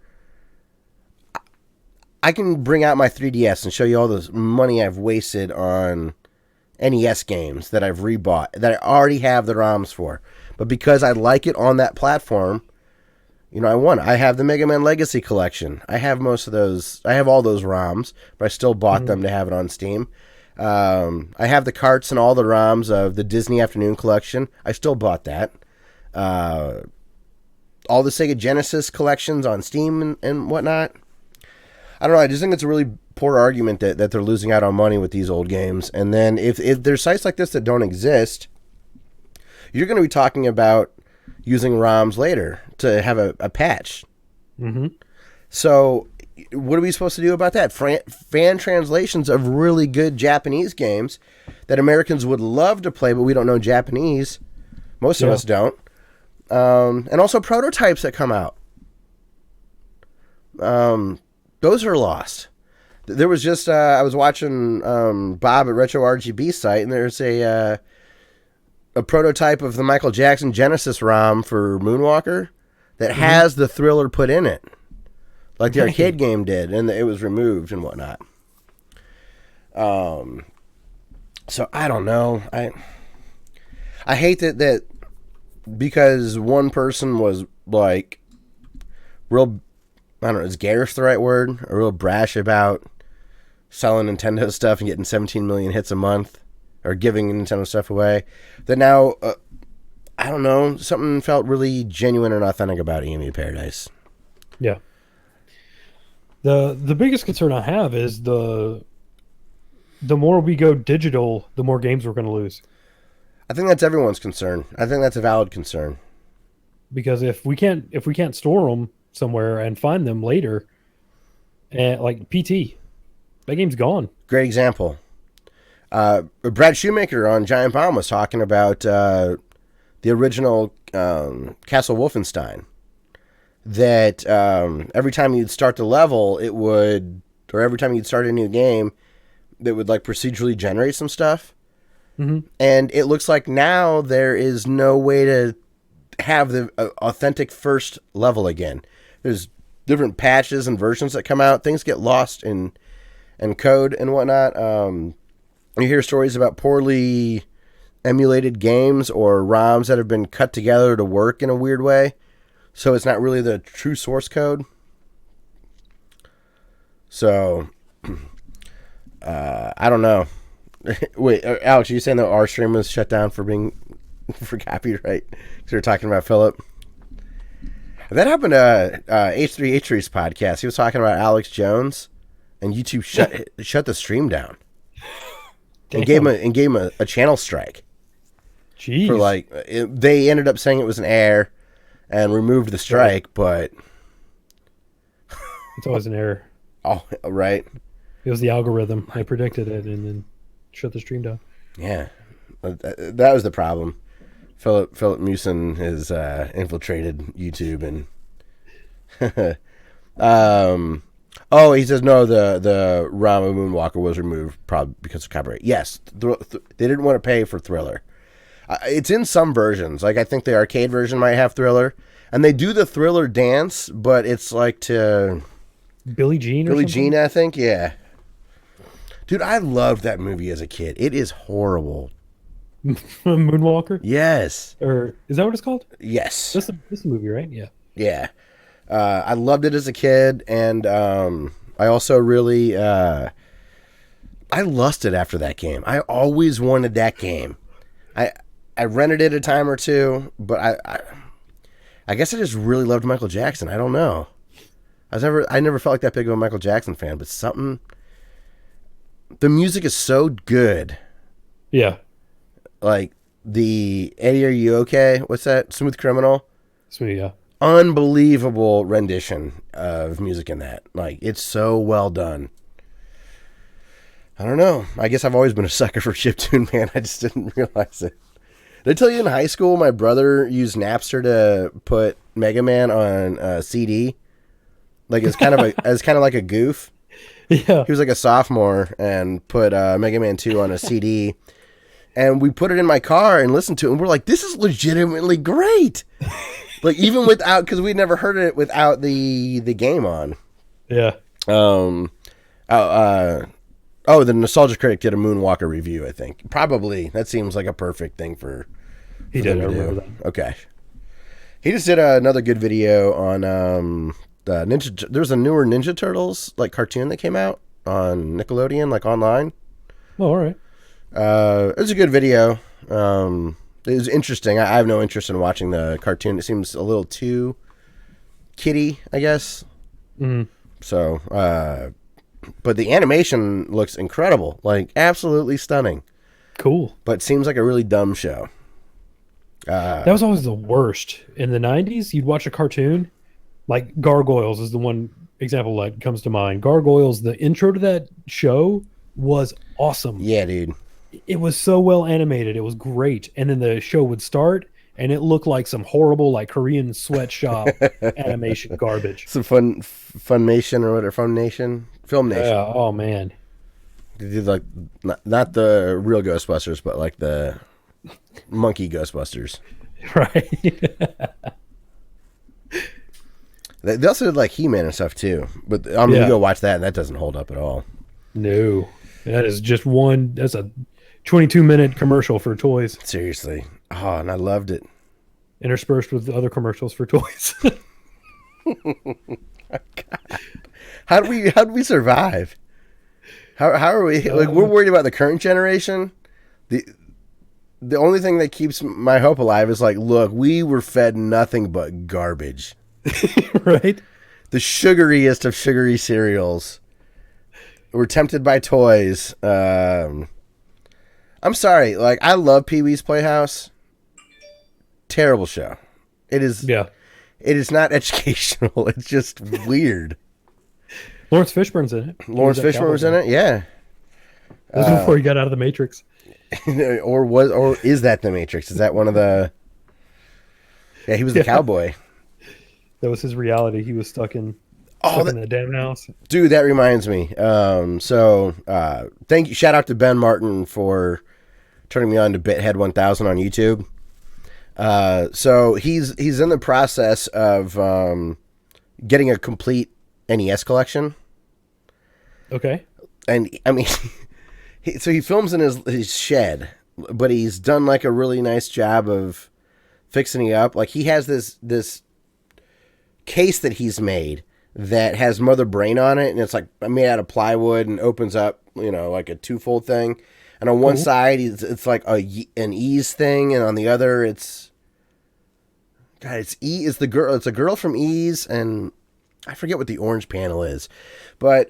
I can bring out my 3DS and show you all this money I've wasted on NES games that I've rebought, that I already have the ROMs for. But because I like it on that platform, you know, I won. I have the Mega Man Legacy Collection. I have most of those. I have all those ROMs, but I still bought them to have it on Steam. I have the carts and all the ROMs of the Disney Afternoon Collection. I still bought that. All the Sega Genesis collections on Steam and whatnot. I don't know. I just think it's a really poor argument that they're losing out on money with these old games. And then if there's sites like this that don't exist, you're going to be talking about using ROMs later to have a patch. Mm-hmm. So what are we supposed to do about that? Fan translations of really good Japanese games that Americans would love to play, but we don't know Japanese. Most of us don't. And also prototypes that come out. Those are lost. There was just, I was watching Bob at Retro RGB site, and there's a prototype of the Michael Jackson Genesis ROM for Moonwalker that has the Thriller put in it. Like the arcade game did, and it was removed and whatnot. So I don't know. I hate that because one person was like real, I don't know, is garish the right word? Or real brash about selling Nintendo stuff and getting 17 million hits a month or giving Nintendo stuff away. That now, I don't know, something felt really genuine and authentic about EMU Paradise. Yeah. The biggest concern I have is the more we go digital, the more games we're going to lose. I think that's everyone's concern. I think that's a valid concern. Because if we can't store them somewhere and find them later, and like PT, that game's gone. Great example. Brad Shoemaker on Giant Bomb was talking about the original Castle Wolfenstein. That every time you'd start the level, it would, or every time you'd start a new game, it would like procedurally generate some stuff. Mm-hmm. And it looks like now there is no way to have the authentic first level again. There's different patches and versions that come out. Things get lost in code and whatnot. You hear stories about poorly emulated games or ROMs that have been cut together to work in a weird way. So it's not really the true source code. So, I don't know. Wait, Alex, are you saying that our stream was shut down for copyright? Because we were talking about Philip. That happened to H3H3's podcast. He was talking about Alex Jones, and YouTube shut the stream down. And gave him a channel strike. Jeez. For they ended up saying it was an error and removed the strike, but it's always an error. Oh, right. It was the algorithm. I predicted it and then shut the stream down. Yeah. That was the problem. Philip Mewson has infiltrated YouTube and oh, he says no. The Rama Moonwalker was removed probably because of copyright. Yes, they didn't want to pay for Thriller. It's in some versions. Like I think the arcade version might have Thriller, and they do the Thriller dance, but it's like to Billie Jean. Billie Jean, I think. Yeah, dude, I loved that movie as a kid. It is horrible. Moonwalker. Yes. Or is that what it's called? Yes. This is a movie, right? Yeah. Yeah. I loved it as a kid, and I also really I lusted after that game. I always wanted that game. I rented it a time or two, but I guess I just really loved Michael Jackson. I don't know. I never felt like that big of a Michael Jackson fan, but the music is so good. Yeah. Like the Eddie, Are You Okay? What's that? Smooth Criminal. Sweet, yeah. Unbelievable rendition of music in that. Like, it's so well done. I don't know. I guess I've always been a sucker for chiptune, man. I just didn't realize it. Did I tell you in high school my brother used Napster to put Mega Man on a CD? Like it's kind of like a goof. Yeah. He was like a sophomore and put Mega Man 2 on a CD. And we put it in my car and listened to it, and we're like, this is legitimately great. Like, even without, because we'd never heard it without the game on. Yeah. The Nostalgia Critic did a Moonwalker review, I think. Probably. That seems like a perfect thing for He did, I remember that. Okay. He just did another good video on Ninja. There's a newer Ninja Turtles, like, cartoon that came out on Nickelodeon, like, online. Oh, all right. It was a good video. It was interesting. I have no interest in watching the cartoon. It seems a little too kiddie, I guess. Mm-hmm. So, but the animation looks incredible. Like, absolutely stunning. Cool. But seems like a really dumb show. That was always the worst. In the 90s, you'd watch a cartoon. Like Gargoyles is the one example that comes to mind. Gargoyles, the intro to that show was awesome. Yeah, dude. It was so well animated. It was great. And then the show would start, and it looked like some horrible, like, Korean sweatshop animation garbage. Some Funimation or whatever. Filmation. Yeah. Oh, man. They did, like, not the real Ghostbusters, but, like, the monkey Ghostbusters. Right. They also did, like, He-Man and stuff, too. But I'm going to go watch that, and that doesn't hold up at all. No. That is just that's a 22-minute commercial for toys. Seriously. Oh, and I loved it. Interspersed with other commercials for toys. How do we survive? How are we? Like, we're worried about the current generation. The only thing that keeps my hope alive is like, look, we were fed nothing but garbage. Right? The sugariest of sugary cereals. We're tempted by toys. I'm sorry. Like, I love Pee-wee's Playhouse. Terrible show. It is. Yeah. It is not educational. It's just weird. Lawrence Fishburne's in it. Lawrence Fishburne was in it. Yeah. This was before he got out of the Matrix. or is that the Matrix? Is that one of the? Yeah, he was the cowboy. That was his reality. He was stuck in the damn house. Dude, that reminds me. Thank you. Shout out to Ben Martin for turning me on to Bithead 1000 on YouTube. So he's in the process of getting a complete NES collection. Okay. And I mean, so he films in his shed, but he's done like a really nice job of fixing it up. Like, he has this case that he's made that has Mother Brain on it, and it's like made out of plywood and opens up, like a twofold thing. And on one side, it's like an Ease thing, and on the other, it's the girl. It's a girl from Ease, and I forget what the orange panel is, but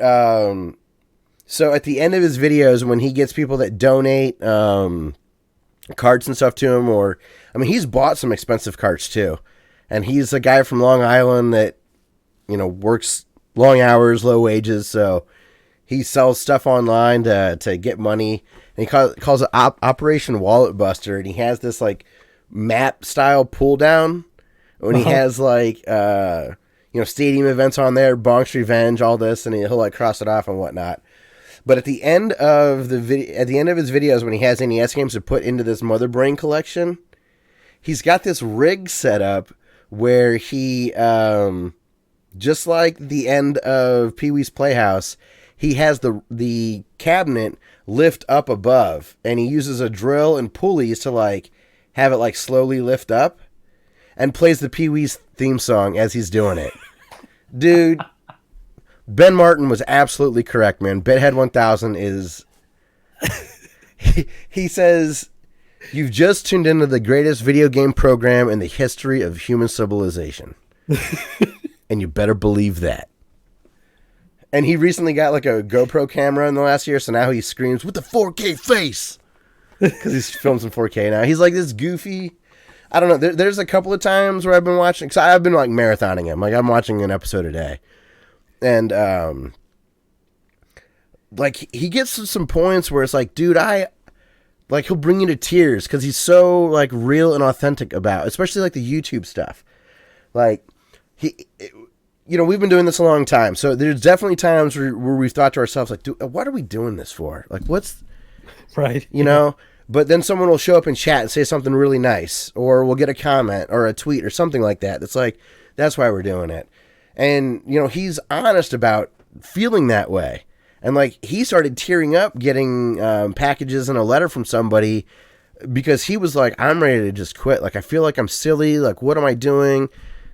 so at the end of his videos, when he gets people that donate carts and stuff to him, he's bought some expensive carts too, and he's a guy from Long Island that works long hours, low wages, so he sells stuff online to get money. and he calls it Operation Wallet Buster, and he has this like map style pull down when he has like stadium events on there, Bonk's Revenge, all this, and he'll like cross it off and whatnot. But at the end of his videos, when he has NES games to put into this Mother Brain collection, he's got this rig set up where he, just like the end of Pee-wee's Playhouse, he has the cabinet lift up above, and he uses a drill and pulleys to like have it like slowly lift up, and plays the Pee-wee's theme song as he's doing it. Dude, Ben Martin was absolutely correct, man. Bithead 1000 is... he says, "You've just tuned into the greatest video game program in the history of human civilization." And you better believe that. And he recently got like a GoPro camera in the last year, so now he screams with the 4K face. Because he's filmed in 4K now. He's like this goofy... I don't know. There's a couple of times where I've been watching... Because I've been like marathoning him. Like I'm watching an episode a day. And like he gets to some points where it's like, dude, he'll bring you to tears because he's so like real and authentic about, especially like the YouTube stuff. Like we've been doing this a long time, so there's definitely times where we've thought to ourselves like, dude, what are we doing this for? Like, what's right? But then someone will show up in chat and say something really nice, or we'll get a comment or a tweet or something like that. That's like, that's why we're doing it. And, he's honest about feeling that way. And, like, he started tearing up getting packages and a letter from somebody because he was like, I'm ready to just quit. Like, I feel like I'm silly. Like, what am I doing?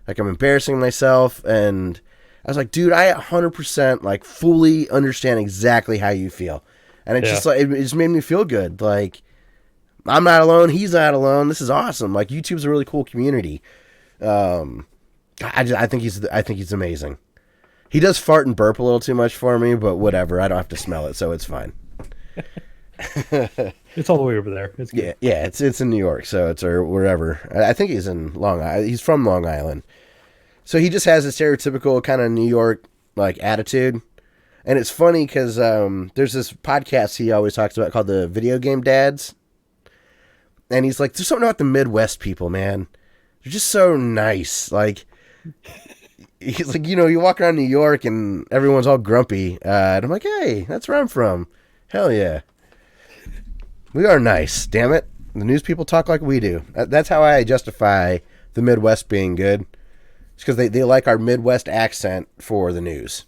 Like, I'm embarrassing myself. And I was like, dude, I 100%, like, fully understand exactly how you feel. And it just, like, it just made me feel good. Like, I'm not alone. He's not alone. This is awesome. Like, YouTube's a really cool community. I think he's amazing. He does fart and burp a little too much for me, but whatever. I don't have to smell it, so it's fine. It's all the way over there. It's good. Yeah. It's in New York, so it's or wherever. I think he's in Long Island. He's from Long Island, so he just has a stereotypical kind of New York like attitude. And it's funny because there's this podcast he always talks about called the Video Game Dads, and he's like, "There's something about the Midwest people, man. They're just so nice, like." He's like, you walk around New York and everyone's all grumpy. And I'm like, hey, that's where I'm from. Hell yeah. We are nice, damn it. The news people talk like we do. That's how I justify the Midwest being good. It's because they like our Midwest accent for the news.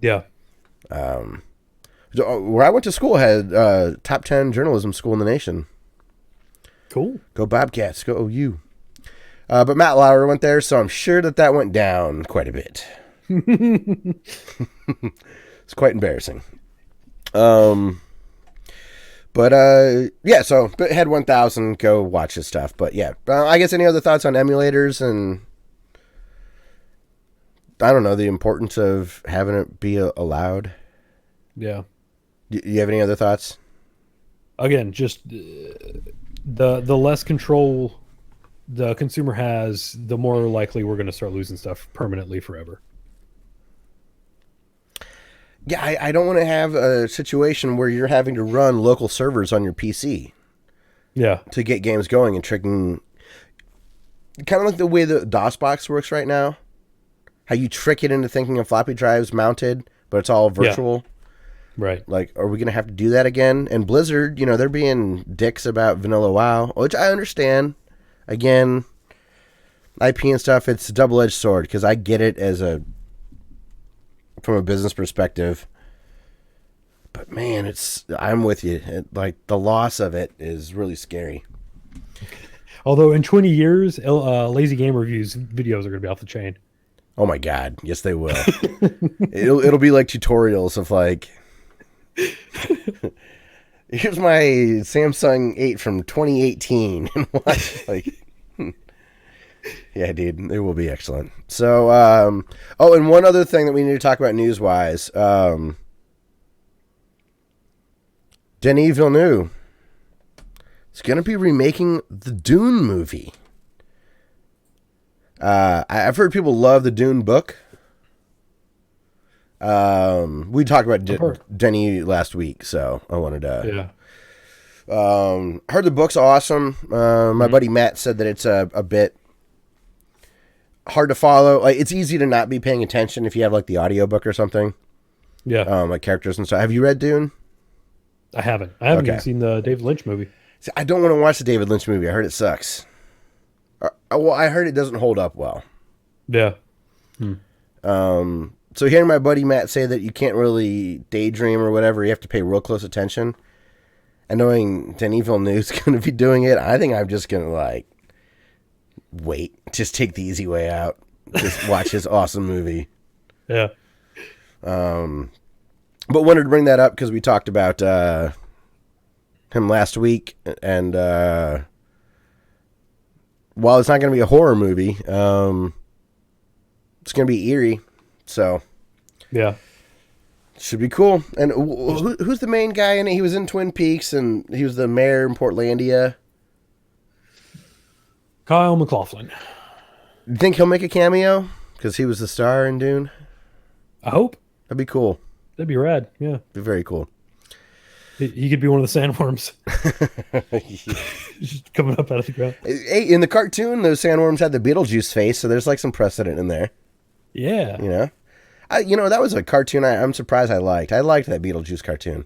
Yeah. Where I went to school had top 10 journalism school in the nation. Cool. Go Bobcats. Go OU. But Matt Lauer went there, so I'm sure that went down quite a bit. It's quite embarrassing. Yeah, so Bithead 1000, go watch his stuff. But yeah, I guess any other thoughts on emulators and, I don't know, the importance of having it be allowed? Yeah. You have any other thoughts? Again, just the less control the consumer has, the more likely we're going to start losing stuff permanently forever. Yeah, I don't want to have a situation where you're having to run local servers on your PC. Yeah. To get games going and tricking. Kind of like the way the DOSBox works right now. How you trick it into thinking of floppy drives mounted, but it's all virtual. Yeah. Right. Like, are we going to have to do that again? And Blizzard, they're being dicks about Vanilla WoW, which I understand. Again, IP and stuff, it's a double-edged sword because I get it from a business perspective. But man, I'm with you. Like the loss of it is really scary. Although in 20 years, Lazy Game Reviews videos are going to be off the chain. Oh my God. Yes, they will. It'll be like tutorials of like, here's my Samsung 8 from 2018 and watch like yeah, dude, it will be excellent. So and one other thing that we need to talk about news wise, Denis Villeneuve is going to be remaking the Dune movie. I've heard people love the Dune book. We talked about Denis last week, so I wanted to Heard the book's awesome. My buddy Matt said that it's a bit hard to follow. Like, it's easy to not be paying attention if you have like the audiobook or something. Yeah. Like characters and stuff. Have you read Dune? I haven't. I haven't Okay. even seen the David Lynch movie. See, I don't want to watch the David Lynch movie. I heard it sucks. Well, I heard it doesn't hold up well. Yeah. So hearing my buddy Matt say that you can't really daydream or whatever, you have to pay real close attention. And knowing Denis Villeneuve's going to be doing it, I think I'm just going to like wait, just take the easy way out, just watch his awesome movie. Yeah. But wanted to bring that up because we talked about him last week, and while it's not going to be a horror movie, it's going to be eerie, so Yeah. should be cool. And who's the main guy in it? He was in Twin Peaks, and he was the mayor in Portlandia. Kyle MacLachlan. You think he'll make a cameo? Because he was the star in Dune? I hope. That'd be cool. That'd be rad. Yeah. Be very cool. He could be one of the sandworms. Just coming up out of the ground. Hey, in the cartoon, those sandworms had the Beetlejuice face, so there's like some precedent in there. Yeah. You know? That was a cartoon I'm surprised I liked. I liked that Beetlejuice cartoon.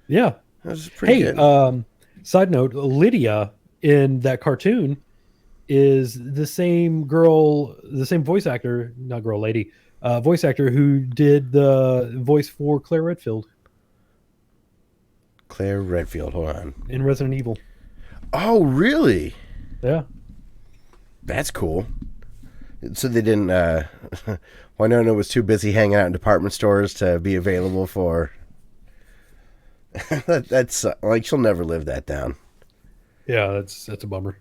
Yeah. That was pretty Hey, good. side note, Lydia in that cartoon is the same girl, the same voice actor, not girl, lady, voice actor who did the voice for Claire Redfield Claire Redfield, hold on. in Resident Evil. Oh, really? Yeah. That's cool. So they didn't, Winona was too busy hanging out in department stores to be available for... That's, like, she'll never live that down. Yeah, that's a bummer.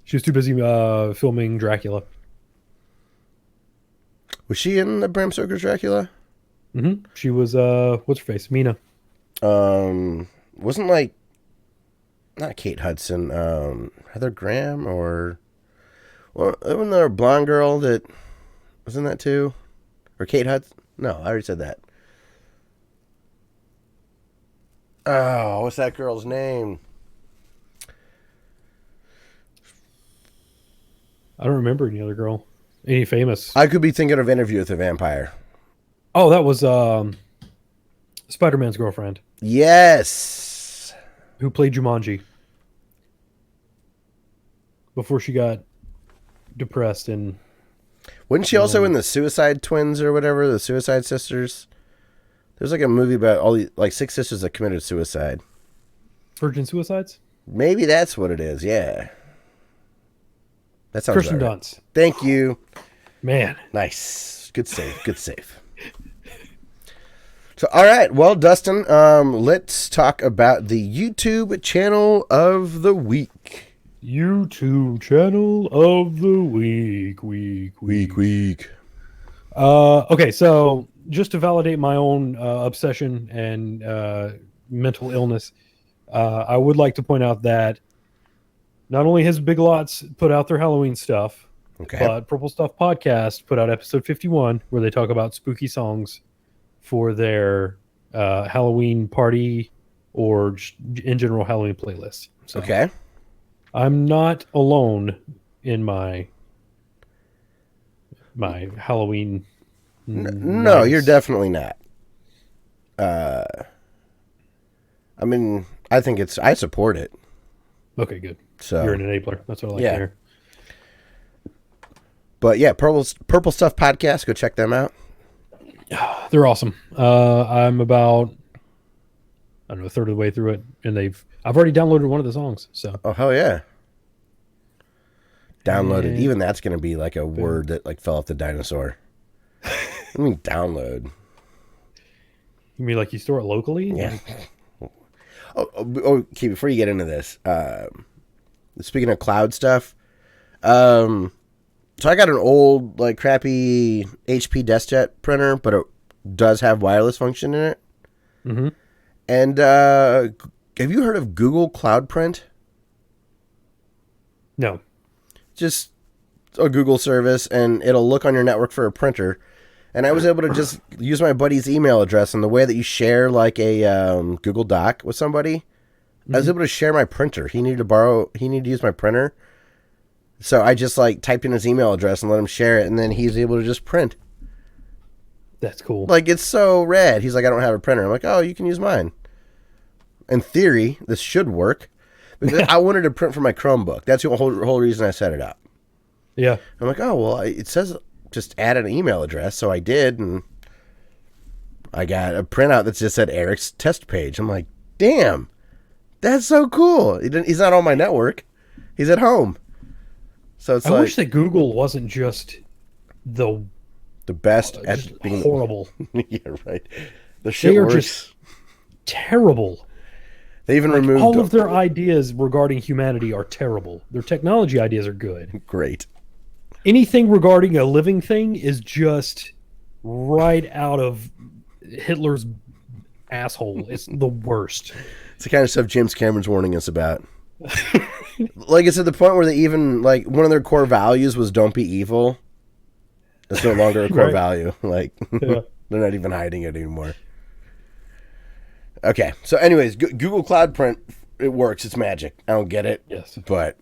She was too busy filming Dracula. Was she in the Bram Stoker's Dracula? Mm-hmm. She was, what's her face? Mina. Wasn't like, not Kate Hudson, Heather Graham or, well, wasn't there a blonde girl that was in that too? Or Kate Hudson? No, I already said that. Oh, what's that girl's name? I don't remember any other girl. Any famous. I could be thinking of Interview with a Vampire. Oh, that was Spider-Man's girlfriend Yes. who played Jumanji before she got depressed and Wasn't she also in the Suicide Twins or whatever, the Suicide Sisters? There's like a movie about all the, like, 6 sisters that committed suicide. Virgin Suicides. Maybe that's what it is, yeah. That sounds Kirsten about right. Dunst. Thank you. Man, Nice. Good save. Good save. So, all right. Well, Dustin, let's talk about the YouTube channel of the week. YouTube channel of the week. Week. Okay, so just to validate my own obsession and mental illness, I would like to point out that not only has Big Lots put out their Halloween stuff, Okay. but Purple Stuff Podcast put out episode 51 where they talk about spooky songs for their Halloween party or in general Halloween playlist. So Okay. I'm not alone in my Halloween. No, nights. you're definitely not. I mean, I support it. Okay, good. So, You're an enabler. That's what I like yeah. to hear. but yeah, Purple Stuff Podcast. Go check them out. They're awesome. I'm about, I don't know, a third of the way through it, and I've already downloaded one of the songs. So Oh, hell yeah. Downloaded. Yeah. Even that's going to be like a word that like fell off the dinosaur. I mean, download. you mean like you store it locally? Yeah. Okay, before you get into this, speaking of cloud stuff, so I got an old, like, crappy HP DeskJet printer, but it does have wireless function in it. Mm-hmm. And have you heard of Google Cloud Print? No. Just a Google service, and it'll look on your network for a printer. And I was able to just use my buddy's email address, and the way that you share like a Google Doc with somebody, I was able to share my printer. He needed to use my printer. So I just like typed in his email address and let him share it, and then he's able to just print. That's cool. Like, it's so rad. He's like, I don't have a printer. I'm like, oh, you can use mine. In theory, this should work. Because I wanted to print from my Chromebook. That's the whole reason I set it up. Yeah. I'm like, oh, well, it says just add an email address. So I did, and I got a printout that just said Eric's test page. I'm like, damn, that's so cool. He's not on my network. He's at home. So it's I wish that Google wasn't just the best at just being horrible. Yeah, right. The shit They are works. just terrible. They even removed All of their ideas regarding humanity are terrible. Their technology ideas are good. Great. Anything regarding a living thing is just right out of Hitler's asshole. It's the worst. It's the kind of stuff James Cameron's warning us about. Like, it's at the point where they even, like, one of their core values was don't be evil. It's no longer a core Right. value. Like, Yeah. they're not even hiding it anymore. Okay, so anyways, Google Cloud Print, it works. It's magic. I don't get it. Yes. But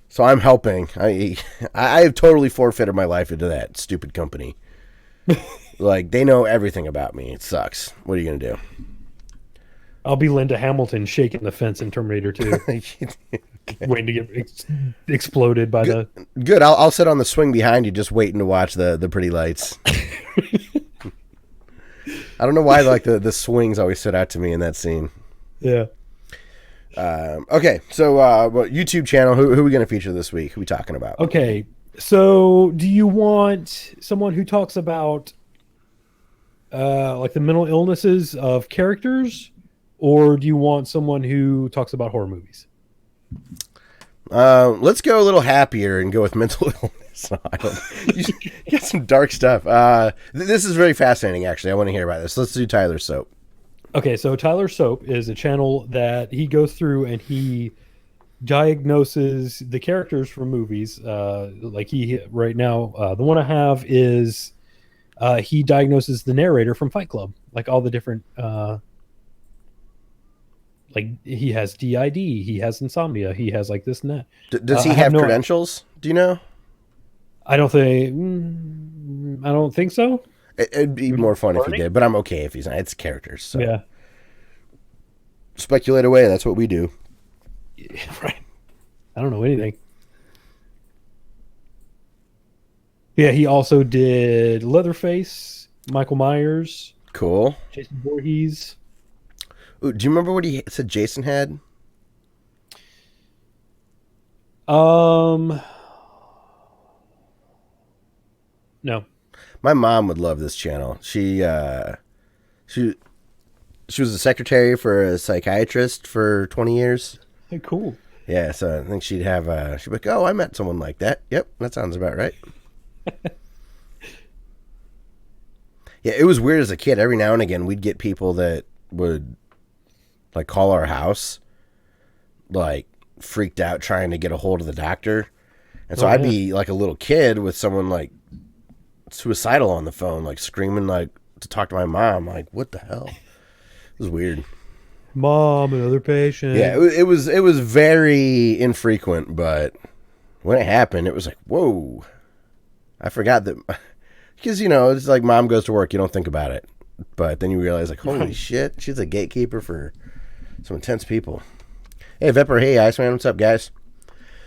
so I'm helping. I have totally forfeited my life into that stupid company. Like, they know everything about me. It sucks. What are you going to do? I'll be Linda Hamilton shaking the fence in Terminator 2, waiting to get exploded by the... Good. I'll sit on the swing behind you, just waiting to watch the pretty lights. I don't know why like the swings always stood out to me in that scene. Yeah. Okay, so YouTube channel. Who are we going to feature this week? Who are we talking about? Okay, so do you want someone who talks about like the mental illnesses of characters, or do you want someone who talks about horror movies? Let's go a little happier and go with mental illness. You got some dark stuff. This is very fascinating, actually. I want to hear about this. Let's do Tyler Soap. Okay, so Tyler Soap is a channel that he goes through and he diagnoses the characters from movies. Like he right now, the one I have is he diagnoses the narrator from Fight Club, like all the different. Like he has DID, he has insomnia, he has like this and that. Does he I have no- credentials? Do you know? I don't think so. It'd be more fun if he Learning? did, but I'm okay if he's not. It's characters. So. Yeah, Speculate away. That's what we do. right. I don't know anything. Yeah, he also did Leatherface, Michael Myers, Cool. Jason Voorhees. Ooh, do you remember what he said Jason had? No. My mom would love this channel. She was a secretary for a psychiatrist for 20 years. Hey, cool. Yeah, so I think she'd have she'd be like, "Oh, I met someone like that." Yep, that sounds about right. Yeah, it was weird as a kid. Every now and again, we'd get people that would like call our house, like freaked out trying to get a hold of the doctor, and so Oh, I'd yeah. be like a little kid with someone like suicidal on the phone, like screaming like to talk to my mom. Like, what the hell? It was weird. Mom, another patient. Yeah, it was very infrequent, but when it happened, it was like, whoa. I forgot that, because, you know, it's like mom goes to work, you don't think about it. But then you realize, like, holy shit, she's a gatekeeper for some intense people. Hey, Vepper, hey, Iceman, what's up, guys?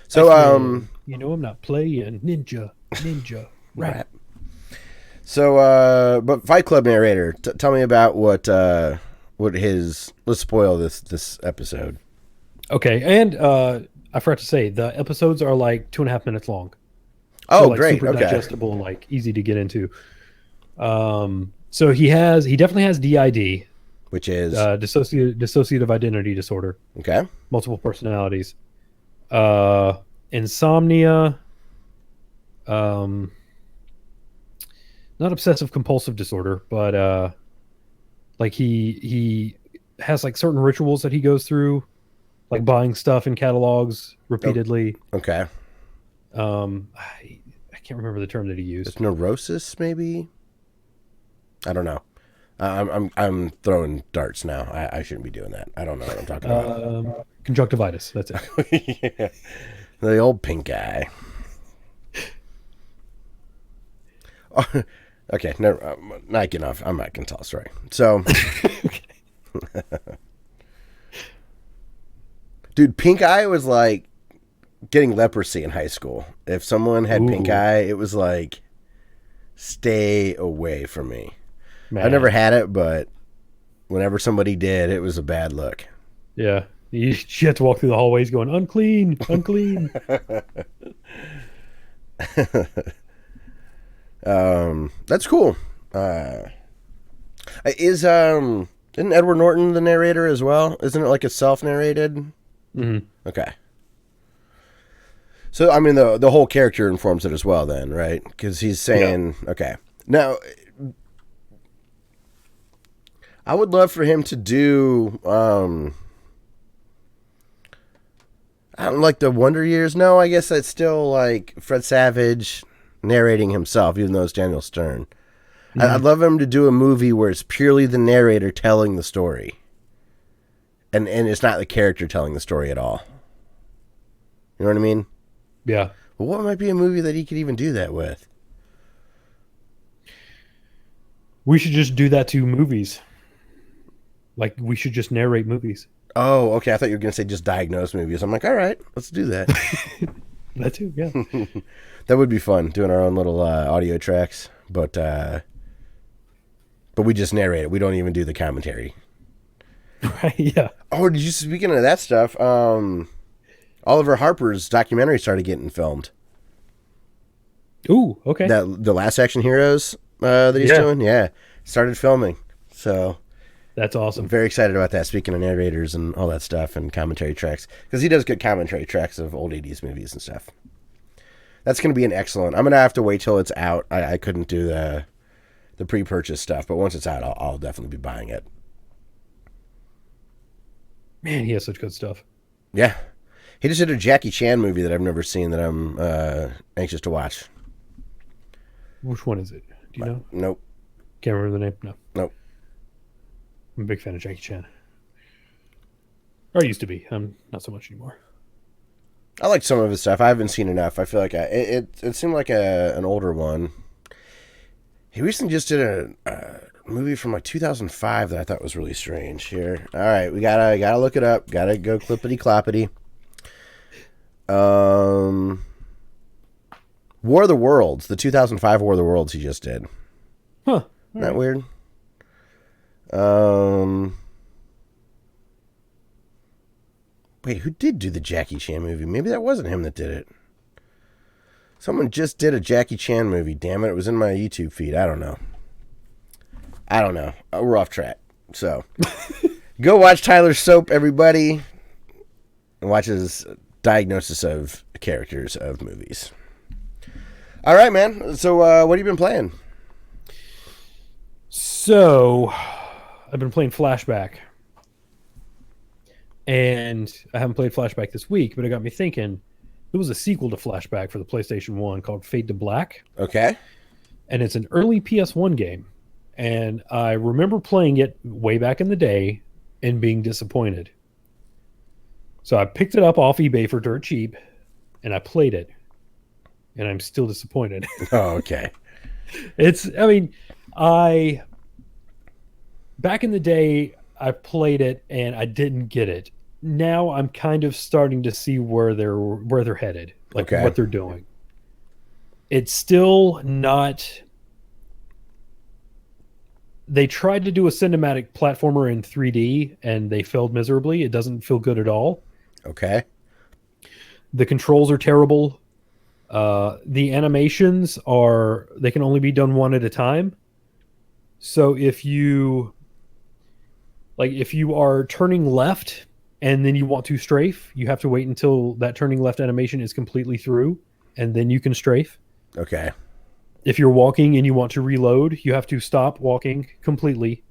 So, you know I'm not playing ninja rap. rap. So, but Fight Club narrator, tell me about what his, let's spoil this episode. Okay, and I forgot to say the episodes are like 2.5 minutes long. Oh, So, like, great. super Okay. digestible and like easy to get into. So he definitely has DID, Which is, dissociative identity disorder, okay. multiple personalities, insomnia, not obsessive compulsive disorder, but like he has like certain rituals that he goes through, like buying stuff in catalogs repeatedly. Okay. I can't remember the term that he used. It's neurosis, maybe? I don't know. I'm throwing darts now. I shouldn't be doing that. I don't know what I'm talking about. Conjunctivitis. That's it. Yeah. The old pink eye. Okay, never. Not getting off. I'm not gonna tell a story. So, dude, pink eye was like getting leprosy in high school. If someone had pink Ooh. eye, it was like stay away from me. Man. I've never had it, but whenever somebody did, it was a bad look. Yeah. You have to walk through the hallways going, unclean, unclean. That's cool. Isn't Edward Norton the narrator as well? Isn't it like a self-narrated? hmm Okay. So I mean the whole character informs it as well then, right? Because he's saying, okay. Now I would love for him to do I don't like the Wonder Years. No, I guess that's still like Fred Savage narrating himself, even though it's Daniel Stern. I'd love him to do a movie where it's purely the narrator telling the story. And it's not the character telling the story at all. You know what I mean? Yeah. Well, what might be a movie that he could even do that with? We should just do that to movies. Like, we should just narrate movies. Oh, okay. I thought you were going to say just diagnose movies. I'm like, all right, let's do that. That too, yeah. That would be fun, doing our own little audio tracks. But we just narrate it. We don't even do the commentary. Right, yeah. Oh, did you, speaking of that stuff, Oliver Harper's documentary started getting filmed. Ooh, okay. The Last Action Heroes that he's doing, started filming. So That's awesome. I'm very excited about that. Speaking of narrators and all that stuff and commentary tracks, because he does good commentary tracks of old 80s movies and stuff. That's going to be an excellent. I'm going to have to wait till it's out. I couldn't do the pre-purchase stuff, but once it's out, I'll definitely be buying it. Man, he has such good stuff. Yeah. He just did a Jackie Chan movie that I've never seen that I'm anxious to watch. Which one is it? Do you know? Nope. Can't remember the name? No. Nope. I'm a big fan of Jackie Chan. Or I used to be. I'm not so much anymore. I like some of his stuff. I haven't seen enough. I feel like it seemed like an older one. He recently just did a movie from like 2005 that I thought was really strange. Here, all right, we gotta look it up. Gotta go clippity cloppity. War of the Worlds, the 2005 War of the Worlds. He just did. Huh. Isn't that weird? Wait, who did do the Jackie Chan movie? Maybe that wasn't him that did it. Someone just did a Jackie Chan movie. Damn it, it was in my YouTube feed. I don't know. We're off track. So, go watch Tyler Soap, everybody. And watch his diagnosis of characters of movies. All right, man. So, what have you been playing? So, I've been playing Flashback. And I haven't played Flashback this week, but it got me thinking. There was a sequel to Flashback for the PlayStation 1 called Fade to Black. Okay. And it's an early PS1 game. And I remember playing it way back in the day and being disappointed. So I picked it up off eBay for dirt cheap and I played it. And I'm still disappointed. Oh, okay. Back in the day, I played it and I didn't get it. Now I'm kind of starting to see where they're headed, like what they're doing. It's still not. They tried to do a cinematic platformer in 3D and they failed miserably. It doesn't feel good at all. Okay. The controls are terrible. The animations they can only be done one at a time. So if you are turning left and then you want to strafe, you have to wait until that turning left animation is completely through and then you can strafe. Okay. If you're walking and you want to reload, you have to stop walking completely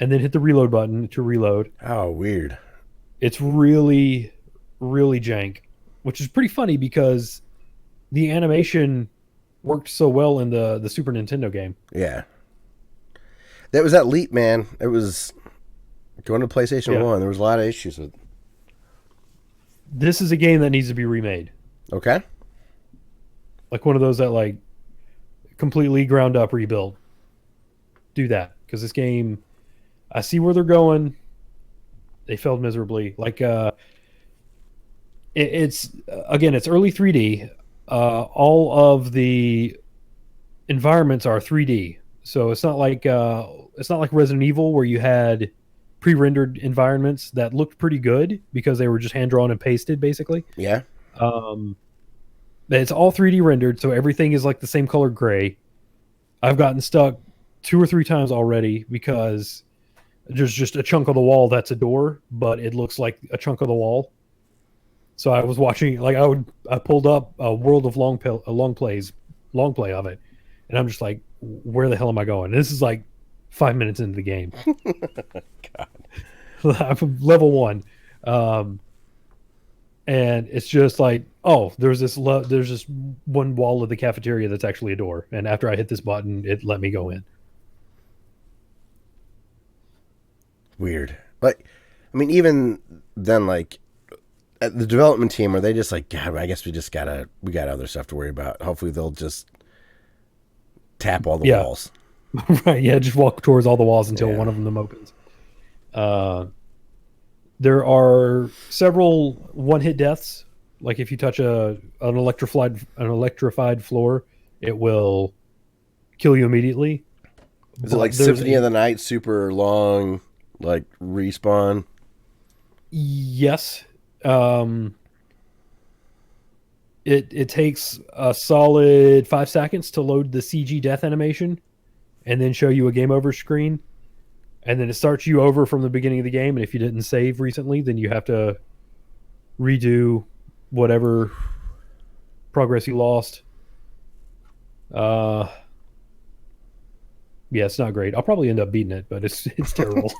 and then hit the reload button to reload. Oh, weird. It's really, really jank, which is pretty funny because the animation worked so well in the Super Nintendo game. Yeah. That was that leap, man. It was going to PlayStation Yeah. 1. There was a lot of issues with. This is a game that needs to be remade. Okay. Like one of those that like completely ground up rebuild. Do that because this game, I see where they're going. They failed miserably. Like it's again, it's early 3D. All of the environments are 3D, so it's not like Resident Evil where you had pre-rendered environments that looked pretty good because they were just hand drawn and pasted, basically. Yeah. Um, it's all 3D rendered, so everything is like the same color gray. I've gotten stuck 2 or 3 times already because there's just a chunk of the wall that's a door, but it looks like a chunk of the wall. So I was watching, like I pulled up a World of long play of it, and I'm just like, where the hell am I going? And this is like 5 minutes into the game. God. I'm level 1, and it's just like, oh, there's this one wall of the cafeteria that's actually a door, and after I hit this button, it let me go in. Weird. Like, I mean, even then, like, at the development team, are they just like, God, I guess we got other stuff to worry about. Hopefully they'll just tap all the walls. Right, yeah, just walk towards all the walls until one of them opens. There are several one-hit deaths. Like if you touch an electrified floor, it will kill you immediately. Is it like Symphony of the Night, super long, like respawn? Yes. It takes a solid 5 seconds to load the CG death animation and then show you a game over screen. And then it starts you over from the beginning of the game. And if you didn't save recently, then you have to redo whatever progress you lost. Yeah, it's not great. I'll probably end up beating it, but it's terrible.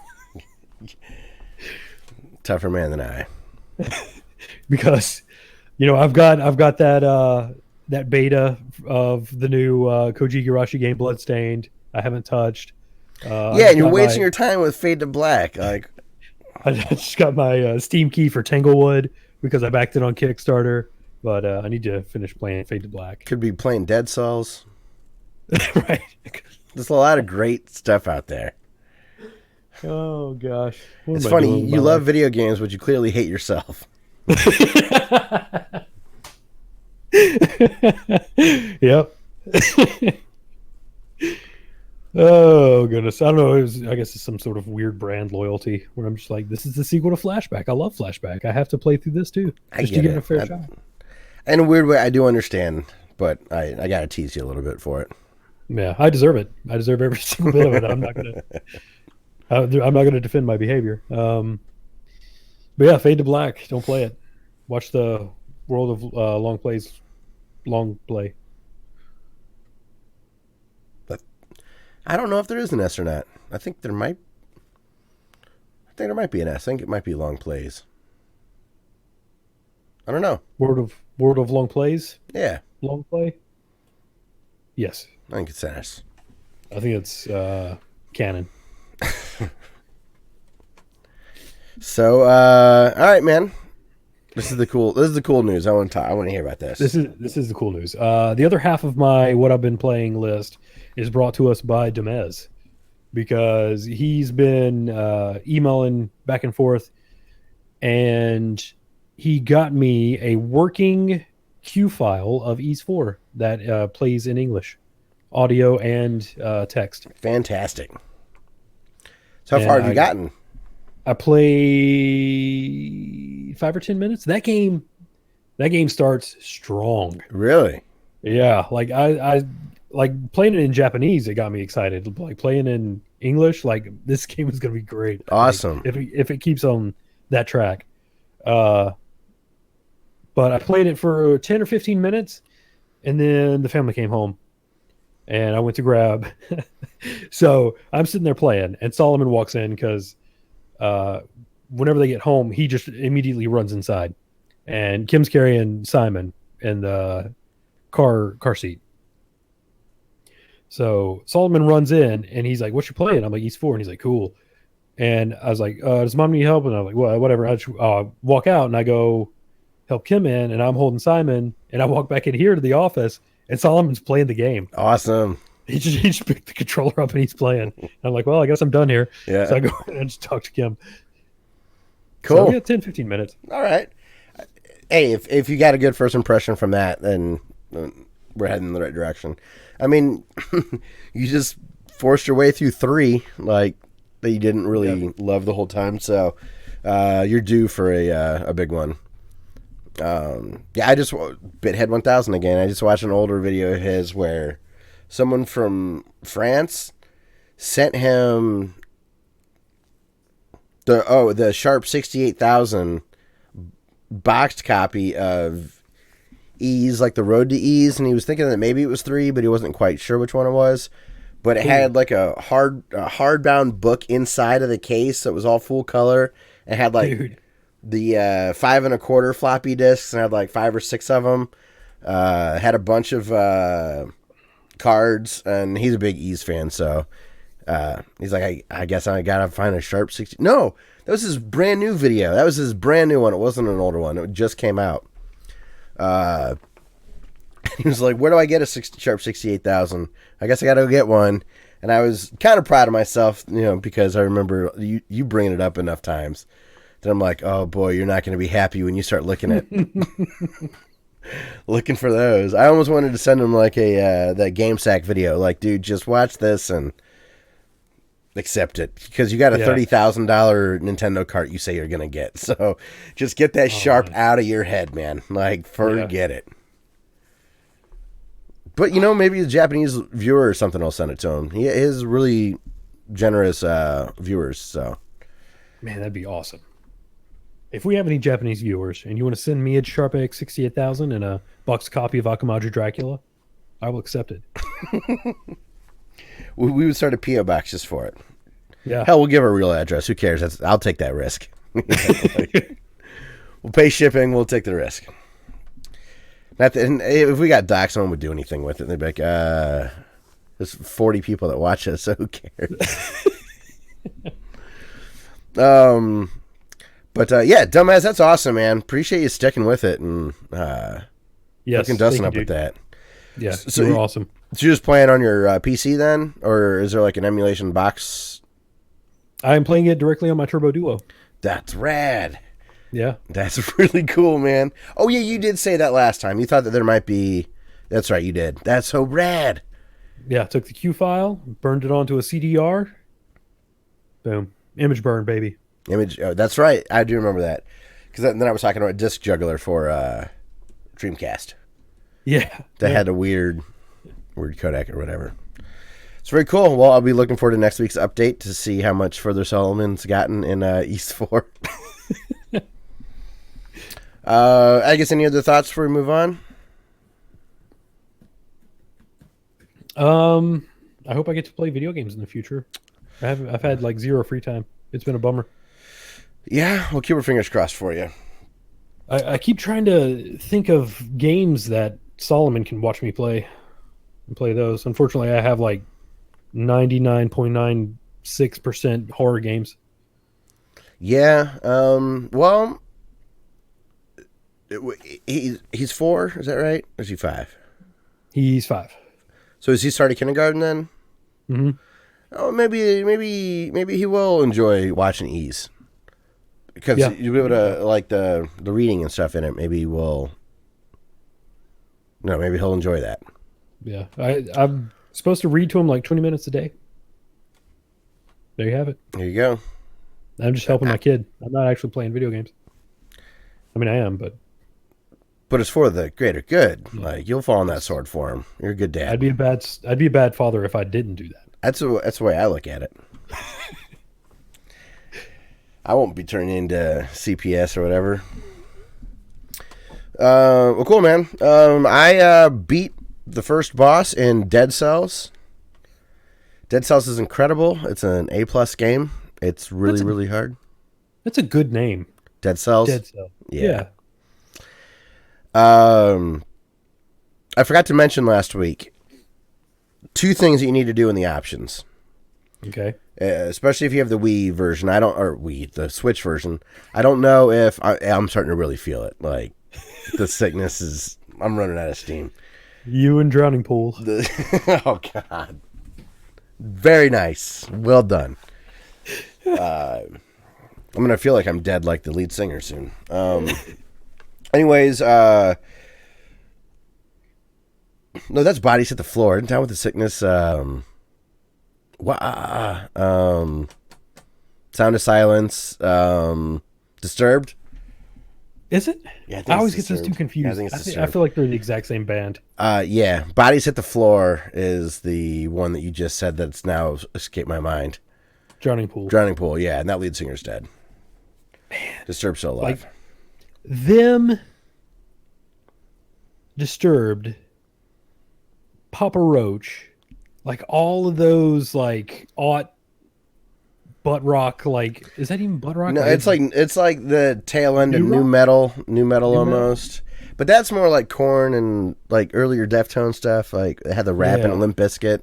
Tougher man than I. Because I've got that beta of the new Koji Igarashi game Bloodstained. I haven't touched. Yeah, and you're wasting your time with Fade to Black. Like, I just got my Steam key for Tanglewood because I backed it on Kickstarter, but I need to finish playing Fade to Black. Could be playing Dead Cells. Right. There's a lot of great stuff out there. Oh gosh, it's funny. You love video games, but you clearly hate yourself. Yep. Oh goodness, I don't know. I guess it's some sort of weird brand loyalty where I'm just like, this is the sequel to Flashback. I love Flashback. I have to play through this too, just to give it a fair shot. In a weird way, I do understand, but I gotta tease you a little bit for it. Yeah, I deserve it. I deserve every single bit of it. I'm not gonna defend my behavior. But yeah, Fade to Black. Don't play it. Watch the World of long play. I don't know if there is an S or not. I think there might be an S. I think it might be long plays. I don't know. World of long plays? Yeah. Long play? Yes. I think it's an S. I think it's canon. So, all right, man. This is the cool news. I want to hear about this. This is the cool news. The other half of my what I've been playing list is brought to us by Demez, because he's been emailing back and forth, and he got me a working Q file of Ys 4 that plays in English, audio and text. Fantastic. So how far have you gotten? I played 5 or 10 minutes. That game starts strong. Really? Yeah, like I like playing it in Japanese. It got me excited. Like playing in English, like this game is gonna be great. Awesome. Like, if it keeps on that track. But I played it for 10 or 15 minutes, and then the family came home, and I went to grab. So I'm sitting there playing, and Solomon walks in because whenever they get home, he just immediately runs inside, and Kim's carrying Simon in the car seat. So Solomon runs in and he's like, "What you playing?" I'm like, "East 4," and he's like, "Cool." And I was like, "Does mom need help?" And I'm like, "Well, whatever." I just walk out and I go help Kim in, and I'm holding Simon, and I walk back in here to the office, and Solomon's playing the game. Awesome. He just picked the controller up and he's playing. And I'm like, "Well, I guess I'm done here." Yeah. So I go in and just talk to Kim. Cool. So we got 10, 15 minutes. All right. Hey, if you got a good first impression from that, then we're heading in the right direction. I mean, you just forced your way through 3, like, that you didn't really love the whole time. So you're due for a big one. Yeah, I just Bithead 1000 again. I just watched an older video of his where someone from France sent him the Sharp 68,000 boxed copy of Ease, like the Road to Ease, and he was thinking that maybe it was 3, but he wasn't quite sure which one it was. But it had like a hardbound book inside of the case that was all full color. It had like the 5 1/4 floppy disks, and had like 5 or 6 of them. Had a bunch of cards, and he's a big Ease fan, so he's like, I guess I gotta find a Sharp 60. No, that was his brand new video. That was his brand new one. It wasn't an older one. It just came out. He was like, where do I get a Sharp 68,000? I guess I gotta go get one. And I was kind of proud of myself, because I remember you bringing it up enough times that I'm like, oh boy, you're not going to be happy when you start looking at looking for those. I almost wanted to send him like that GameSack video, like, dude, just watch this and accept it, because you got a $30,000 Nintendo cart you say you're going to get. So just get that Sharp out of your head, man. Like, forget it. But, maybe the Japanese viewer or something will send it to him. He is really generous viewers, so. Man, that'd be awesome. If we have any Japanese viewers and you want to send me a Sharp X 68,000 and a box copy of Akamaji Dracula, I will accept it. We would start a P.O. box just for it. Yeah. Hell, we'll give a real address. Who cares? I'll take that risk. We'll pay shipping. We'll take the risk. And if we got docs, no one would do anything with it. They'd be like, there's 40 people that watch us, so who cares? But yeah, dumbass, that's awesome, man. Appreciate you sticking with it and hooking Dustin up with that. Yeah, so you were awesome. So you're just playing on your PC then, or is there like an emulation box? I'm playing it directly on my Turbo Duo. That's rad. Yeah. That's really cool, man. Oh, yeah, you did say that last time. You thought that there might be... That's right, you did. That's so rad. Yeah, I took the Q file, burned it onto a CDR. Boom. Image burn, baby. That's right. I do remember that. Because then I was talking about Disc Juggler for Dreamcast. Yeah. That had a weird codec or whatever. It's very cool. Well, I'll be looking forward to next week's update to see how much further Solomon's gotten in East 4. I guess any other thoughts before we move on? I hope I get to play video games in the future. I've had like 0 free time. It's been a bummer. Yeah, we'll keep our fingers crossed for you. I keep trying to think of games that Solomon can watch me play and play those. Unfortunately, I have like 99.96% horror games. Yeah. Well, he's 4. Is that right? Or is he 5? He's 5. So has he started kindergarten then? Mm-hmm. Oh, maybe he will enjoy watching Ease, because you'll be able to like the reading and stuff in it. Maybe he'll enjoy that. Yeah, I'm supposed to read to him like 20 minutes a day. There you have it. There you go. I'm just helping my kid. I'm not actually playing video games. I mean, I am, but it's for the greater good. Like, you'll fall on that sword for him. You're a good dad. I'd be a bad father if I didn't do that. That's the way I look at it. I won't be turning into CPS or whatever. Well, cool, man. I beat the first boss in Dead Cells. Dead Cells is incredible. It's an A+ game. It's really hard. That's a good name. Dead Cells? Dead Cells. Yeah. I forgot to mention last week, two things that you need to do in the options. Okay. Especially if you have the Wii version. The Switch version. I don't know if I'm starting to really feel it. Like the sickness is. I'm running out of steam. You and Drowning Pool. Oh God. Very nice. Well done. I'm gonna feel like I'm dead, like the lead singer soon. Anyways, no, that's Bodies Hit the Floor. Down with the Sickness. Sound of Silence. Disturbed. Is it? Yeah, I always get Disturbed. those two confused. Yeah, I think it's I Disturbed. feel like they're the exact same band. Yeah, Bodies Hit the Floor is the one that you just said that's now escaped my mind. Drowning Pool. Drowning Pool, yeah, and that lead singer's dead. Man. Disturbed Still Alive. Like, them, Disturbed, Papa Roach, like all of those like butt rock, like is that even butt rock? No, it's like the tail end of new metal almost. But that's more like Korn and like earlier Deftones stuff. Like it had the rap and Limp Bizkit.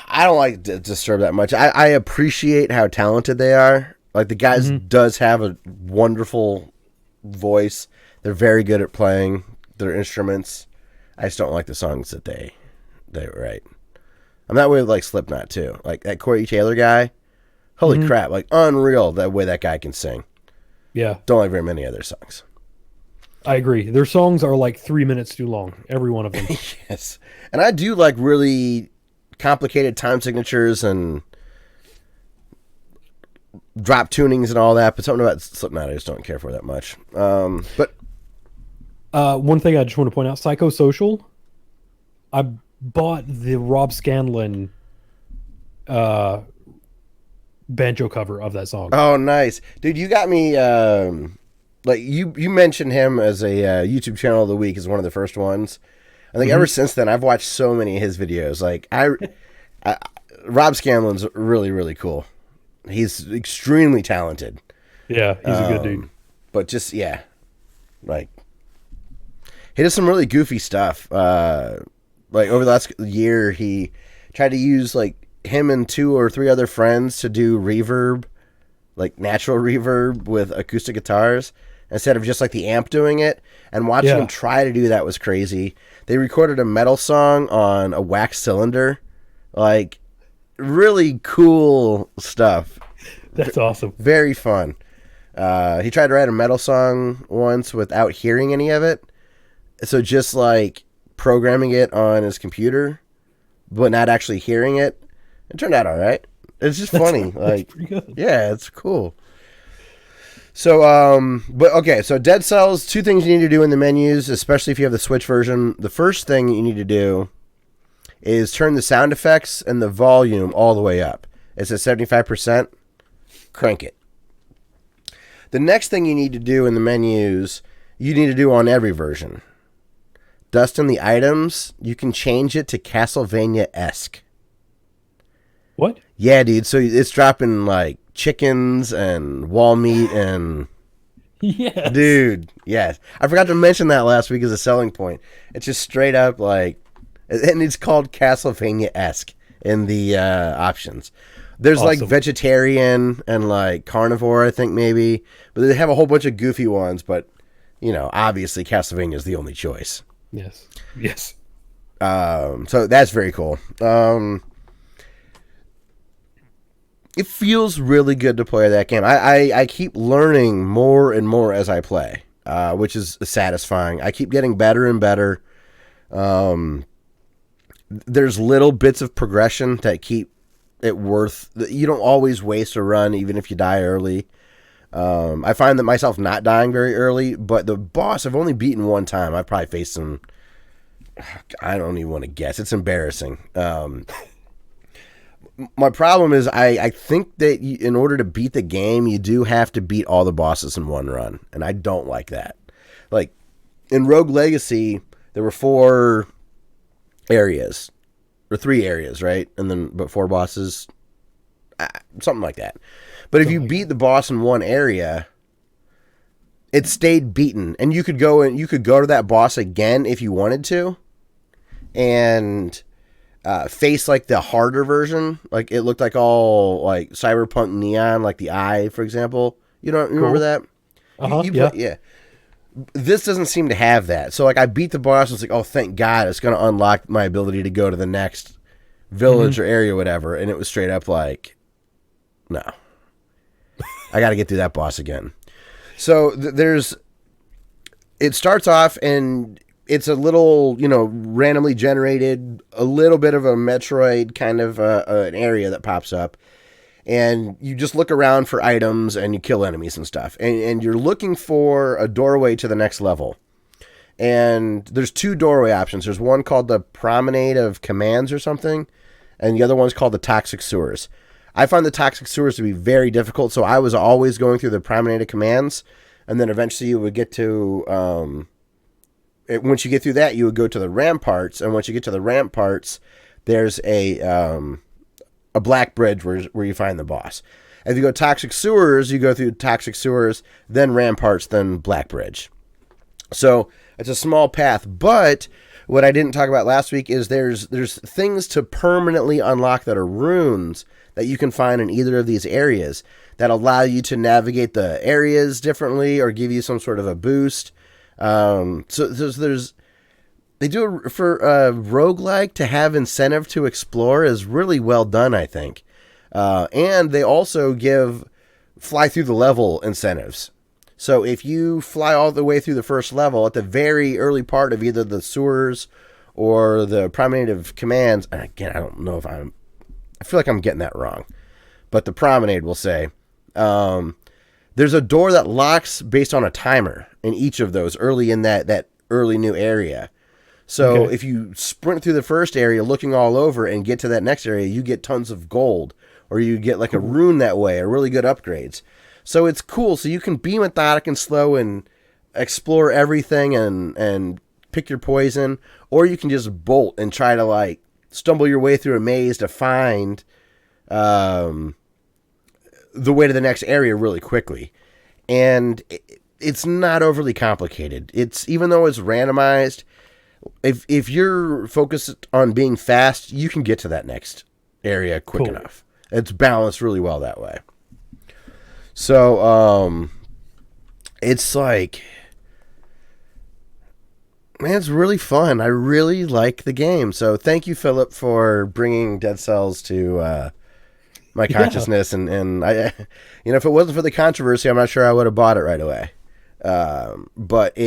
I don't like Disturbed that much. I appreciate how talented they are. Like the guys does have a wonderful voice. They're very good at playing their instruments. I just don't like the songs that they write. I'm that way with like Slipknot too. Like that Corey Taylor guy. Holy crap! Like unreal that way that guy can sing. Yeah, Don't like very many of their songs. I agree. Their songs are like 3 minutes too long. Every one of them. Yes, and I do like really complicated time signatures and drop tunings and all that, but something about Slipknot I just don't care for that much. But one thing I just want to point out: Psychosocial. I bought the Rob Scanlon banjo cover of that song. oh, nice, dude! You got me. Like you mentioned him as a YouTube channel of the week as one of the first ones. I think ever since then I've watched so many of his videos. Like Rob Scanlon's really, really cool. He's extremely talented. Yeah, he's a good dude. But just like he does some really goofy stuff. Like over the last year, he tried to use like him and 2 or 3 other friends to do reverb, like natural reverb with acoustic guitars instead of just like the amp doing it. And watching him try to do that was crazy. They recorded a metal song on a wax cylinder, like really cool stuff. That's awesome. Very fun. He tried to write a metal song once without hearing any of it. So just like programming it on his computer, but not actually hearing it. It turned out all right. It's just funny. Like, pretty good. Yeah, it's cool. So, but okay. So Dead Cells, 2 things you need to do in the menus, especially if you have the Switch version. The first thing you need to do is turn the sound effects and the volume all the way up. It's at 75%. Crank it. The next thing you need to do in the menus, you need to do on every version. Dust in the items, you can change it to Castlevania-esque. What? Yeah, dude. So it's dropping like chickens and wall meat and... Yeah. Dude, yes. I forgot to mention that last week as a selling point. It's just straight up like... And it's called Castlevania-esque in the options. There's Awesome. like vegetarian and like carnivore, I think maybe. But they have a whole bunch of goofy ones. But, you know, obviously Castlevania is the only choice. Yes. Yes. So that's very cool. It feels really good to play that game. I keep learning more and more as I play, which is satisfying. I keep getting better and better. There's little bits of progression that keep it worth. You don't always waste a run, even if you die early. I find that myself not dying very early, but the boss I've only beaten one time. I've probably faced him. I don't even want to guess. It's embarrassing. My problem is I think that in order to beat the game, you do have to beat all the bosses in one run, and I don't like that. Like in Rogue Legacy, there were 4 areas, or 3 areas, right? And then but 4 bosses, something like that. But if you beat the boss in one area, it stayed beaten, and you could go to that boss again if you wanted to, and face like the harder version. Like it looked like all like cyberpunk neon, like the Eye, for example. You don't remember that? Yeah. This doesn't seem to have that. So like I beat the boss and it's like, oh, thank God, it's going to unlock my ability to go to the next village or area or whatever. And it was straight up like, no. I got to get through that boss again. So it starts off and it's a little, randomly generated, a little bit of a Metroid kind of an area that pops up. And you just look around for items and you kill enemies and stuff. And you're looking for a doorway to the next level. And there's 2 doorway options. There's one called the Promenade of Commands or something. And the other one's called the Toxic Sewers. I find the Toxic Sewers to be very difficult. So I was always going through the Promenade of Commands. And then eventually you would get to... once you get through that, you would go to the Ramparts. And once you get to the Ramparts, there's a black bridge where you find the boss. If you go Toxic Sewers, you go through Toxic Sewers, then Ramparts, then Black Bridge. So it's a small path, but what I didn't talk about last week is there's things to permanently unlock that are runes that you can find in either of these areas that allow you to navigate the areas differently or give you some sort of a boost. So there's they do it for roguelike to have incentive to explore is really well done, I think. And they also give fly through the level incentives. So if you fly all the way through the first level at the very early part of either the sewers or the Promenade of Commands, and again, I don't know if I feel like I'm getting that wrong, but the Promenade will say, there's a door that locks based on a timer in each of those early in that early new area. So if you sprint through the first area looking all over and get to that next area, you get tons of gold or you get like a rune that way or really good upgrades. So it's cool. So you can be methodic and slow and explore everything and pick your poison, or you can just bolt and try to like stumble your way through a maze to find the way to the next area really quickly. And it's not overly complicated. It's even though it's randomized, if you're focused on being fast, you can get to that next area quick enough. It's balanced really well that way. So, it's like, man, it's really fun. I really like the game. So thank you, Philip, for bringing Dead Cells to my consciousness. And I, if it wasn't for the controversy, I'm not sure I would have bought it right away. But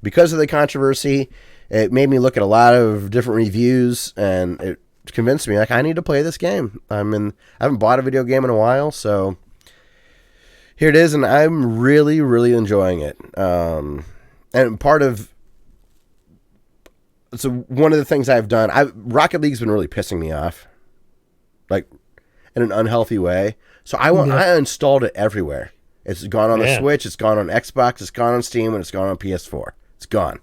because of the controversy, it made me look at a lot of different reviews, and it convinced me like I need to play this game. I haven't bought a video game in a while, so here it is, and I'm really, really enjoying it. And one of the things I've done, Rocket League's been really pissing me off, like in an unhealthy way. So I installed it everywhere. It's gone on the Switch, it's gone on Xbox, it's gone on Steam, and it's gone on PS4. It's gone.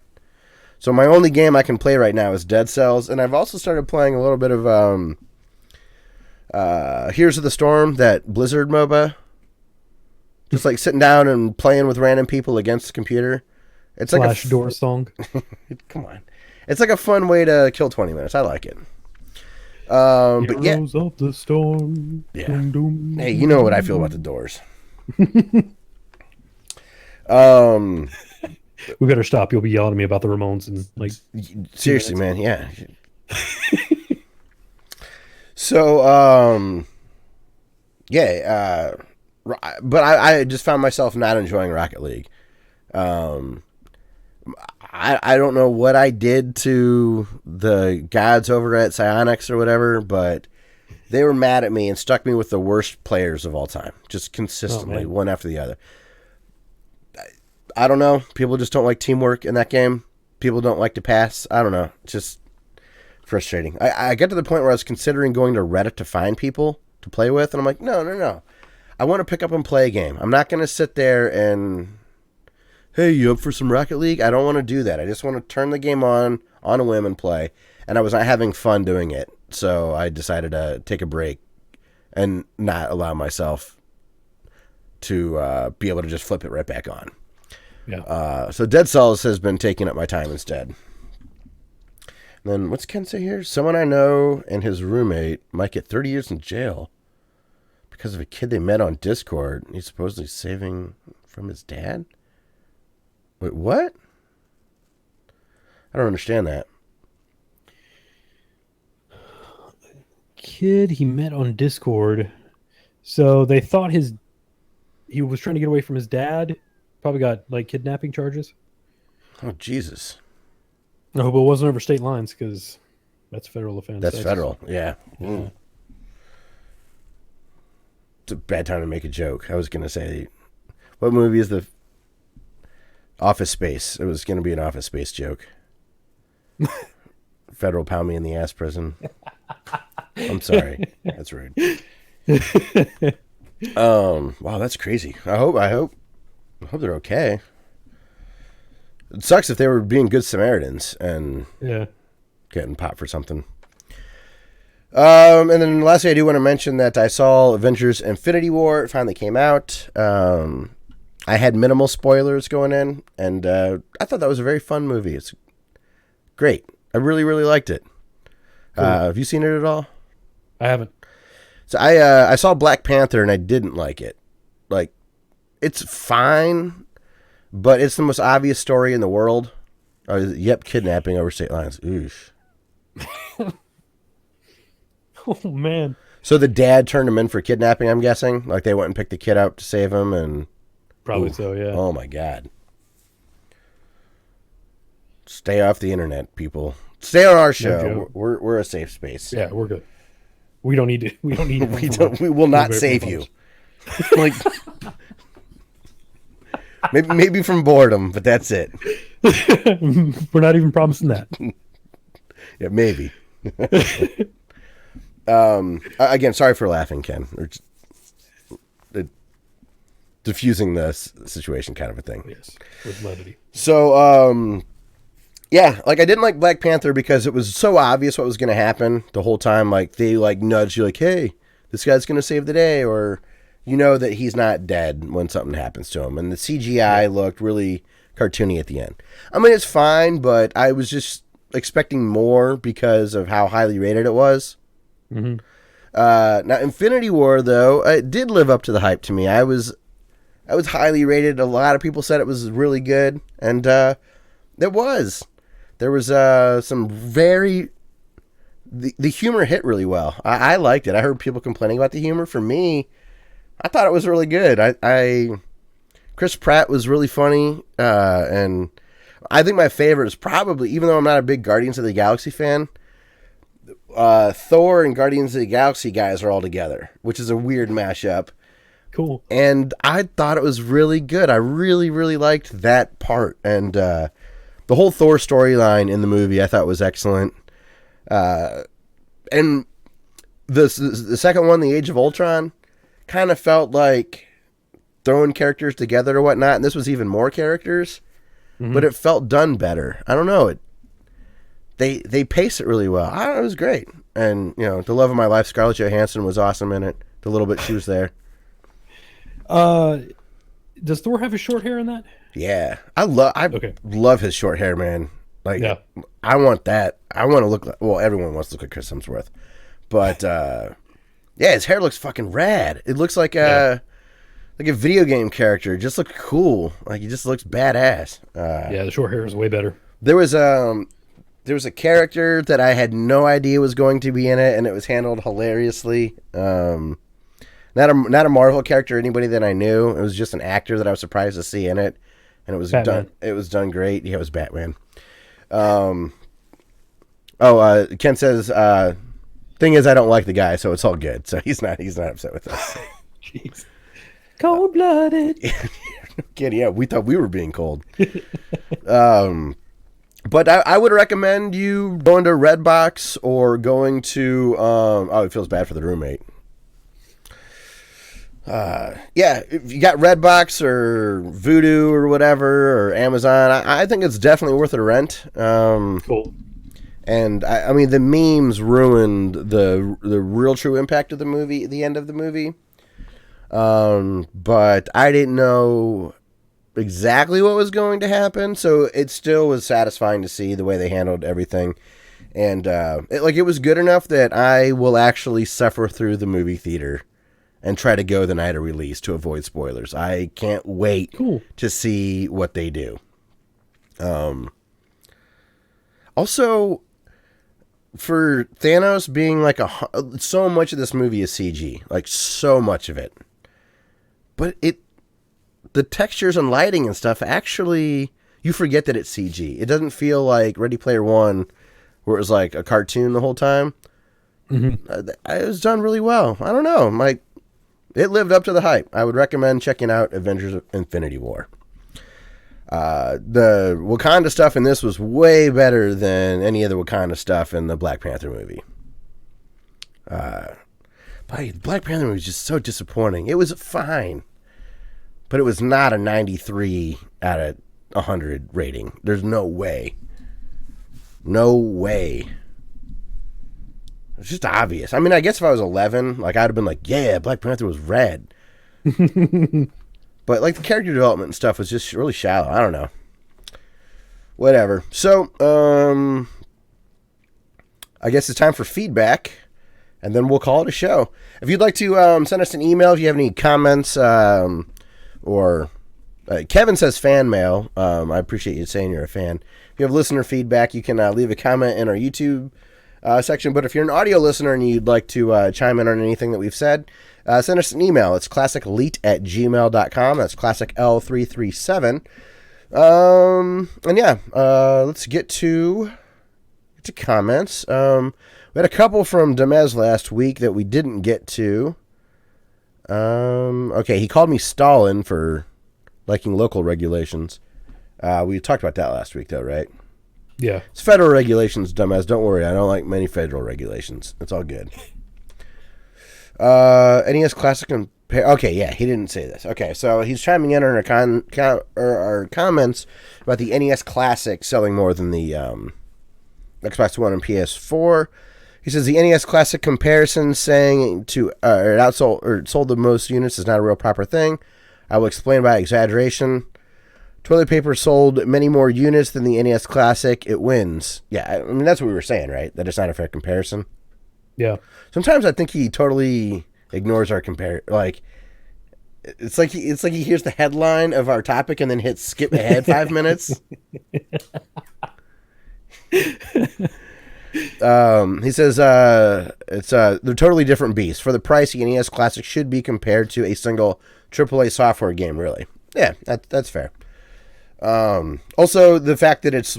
So my only game I can play right now is Dead Cells, and I've also started playing a little bit of Heroes of the Storm, that Blizzard MOBA. Just like sitting down and playing with random people against the computer. It's like Flash door song. Come on. It's like a fun way to kill 20 minutes. I like it. But yeah. Heroes of the Storm. Yeah. Dum, dum, Hey, you know what I feel about the Doors. We better stop. You'll be yelling at me about the Ramones and like. Seriously, man. Yeah. So, but I just found myself not enjoying Rocket League. I don't know what I did to the gods over at Psyonix or whatever, but they were mad at me and stuck me with the worst players of all time, just consistently, one after the other. I don't know. People just don't like teamwork in that game. People don't like to pass. I don't know. It's just frustrating. I got to the point where I was considering going to Reddit to find people to play with, and I'm like, no. I want to pick up and play a game. I'm not going to sit there and, hey, you up for some Rocket League? I don't want to do that. I just want to turn the game on a whim and play. And I was not having fun doing it. So I decided to take a break and not allow myself to be able to just flip it right back on. Yeah. So Dead Cells has been taking up my time instead. Then what's Ken say here? Someone I know and his roommate might get 30 years in jail because of a kid they met on Discord. He's supposedly saving from his dad? Wait, what? I don't understand that. Kid he met on Discord. So they thought he was trying to get away from his dad. Probably got like kidnapping charges. Oh, Jesus. No, but it wasn't over state lines because that's a federal offense. That's federal, yeah. Mm. It's a bad time to make a joke. I was going to say, what movie is the Office Space? It was going to be an Office Space joke. Federal pound me in the ass prison. I'm sorry. That's rude. Wow, that's crazy. I hope they're okay. It sucks if they were being good Samaritans and getting popped for something. And then lastly, I do want to mention that I saw Avengers Infinity War. It finally came out. I had minimal spoilers going in, and I thought that was a very fun movie. It's great. I really, really liked it. Cool. Have you seen it at all? I haven't. So I saw Black Panther, and I didn't like it. Like, it's fine, but it's the most obvious story in the world. Yep, kidnapping over state lines. Oof. Oh, man. So the dad turned him in for kidnapping, I'm guessing? Like, they went and picked the kid up to save him, and... Probably so, yeah. Oh, my God. Stay off the internet, people. Stay on our show. No, we're a safe space. Yeah, we're good. We don't need to. We will not save you. Like, maybe from boredom, but that's it. We're not even promising that. Yeah, maybe. Again, sorry for laughing, Ken. Or just, diffusing the situation kind of a thing. Yes, with levity. So, yeah, like I didn't like Black Panther because it was so obvious what was going to happen the whole time. Like they like nudge you like, hey, this guy's going to save the day, or you know that he's not dead when something happens to him. And the CGI looked really cartoony at the end. I mean, it's fine, but I was just expecting more because of how highly rated it was. Mm-hmm. Now, Infinity War, though, it did live up to the hype to me. I was highly rated. A lot of people said it was really good, and it was. There was some very... The humor hit really well. I liked it. I heard people complaining about the humor. For me, I thought it was really good. Chris Pratt was really funny, and I think my favorite is probably, even though I'm not a big Guardians of the Galaxy fan, Thor and Guardians of the Galaxy guys are all together, which is a weird mashup. Cool. And I thought it was really good. I really, really liked that part. And the whole Thor storyline in the movie I thought was excellent. And the second one, The Age of Ultron, kind of felt like throwing characters together or whatnot. And this was even more characters. Mm-hmm. But it felt done better. I don't know. They pace it really well. I don't know, it was great. And, you know, the love of my life, Scarlett Johansson was awesome in it. The little bit she was there. Does Thor have his short hair in that? Yeah. I love his short hair, man. Like, yeah. I want that. I want to look like, well, everyone wants to look like Chris Hemsworth. But, yeah, his hair looks fucking rad. It looks like a video game character. It just looks cool. Like, he just looks badass. Yeah, the short hair is way better. There was a character that I had no idea was going to be in it, and it was handled hilariously. Not a Marvel character, anybody that I knew. It was just an actor that I was surprised to see in it, and it was Batman. done. It was done great. Yeah, it was Batman. Ken says, thing is, I don't like the guy, so it's all good. So he's not upset with us. Jeez, cold blooded. No kidding. Yeah, we thought we were being cold. But I would recommend you going to Redbox or going to it feels bad for the roommate. Yeah, if you got Redbox or Vudu or whatever or Amazon, I think it's definitely worth a rent. Cool. And I mean, the memes ruined the real true impact of the movie at the end of the movie. But I didn't know exactly what was going to happen, so it still was satisfying to see the way they handled everything. And it was good enough that I will actually suffer through the movie theater and try to go the night of release to avoid spoilers. I can't wait to see what they do. Also, for Thanos being like so much of this movie is CG, like so much of it. But the textures and lighting and stuff, actually, you forget that it's CG. It doesn't feel like Ready Player One, where it was like a cartoon the whole time. It was done really well. I don't know. It lived up to the hype. I would recommend checking out Avengers Infinity War. The Wakanda stuff in this was way better than any of the Wakanda stuff in the Black Panther movie. But the Black Panther movie was just so disappointing. It was fine, but it was not a 93 out of 100 rating. There's no way. No way. It's just obvious. I mean, I guess if I was 11, I'd have been like, yeah, Black Panther was rad. But, the character development and stuff was just really shallow. I don't know. Whatever. So, I guess it's time for feedback, and then we'll call it a show. If you'd like to send us an email, if you have any comments, or Kevin says fan mail. I appreciate you saying you're a fan. If you have listener feedback, you can leave a comment in our YouTube section. But if you're an audio listener and you'd like to chime in on anything that we've said, send us an email. It's classicelite@gmail.com. That's classic L337. And yeah, let's get to comments. We had a couple from Demez last week that we didn't get to. Okay, he called me Stalin for liking local regulations. We talked about that last week, though, right? Yeah. It's federal regulations, dumbass. Don't worry. I don't like many federal regulations. It's all good. NES Classic okay, yeah, he didn't say this. Okay, so he's chiming in on our comments about the NES Classic selling more than the Xbox One and PS4. He says the NES Classic comparison saying it outsold or sold the most units is not a real proper thing. I will explain by exaggeration. Toilet paper sold many more units than the NES Classic. It wins. Yeah, I mean, that's what we were saying, right? That it's not a fair comparison. Yeah. Sometimes I think he totally ignores our it's like he hears the headline of our topic and then hits skip ahead 5 minutes. He says they're totally different beasts. For the price, the NES Classic should be compared to a single AAA software game, really. Yeah, that's fair. Also, the fact that it's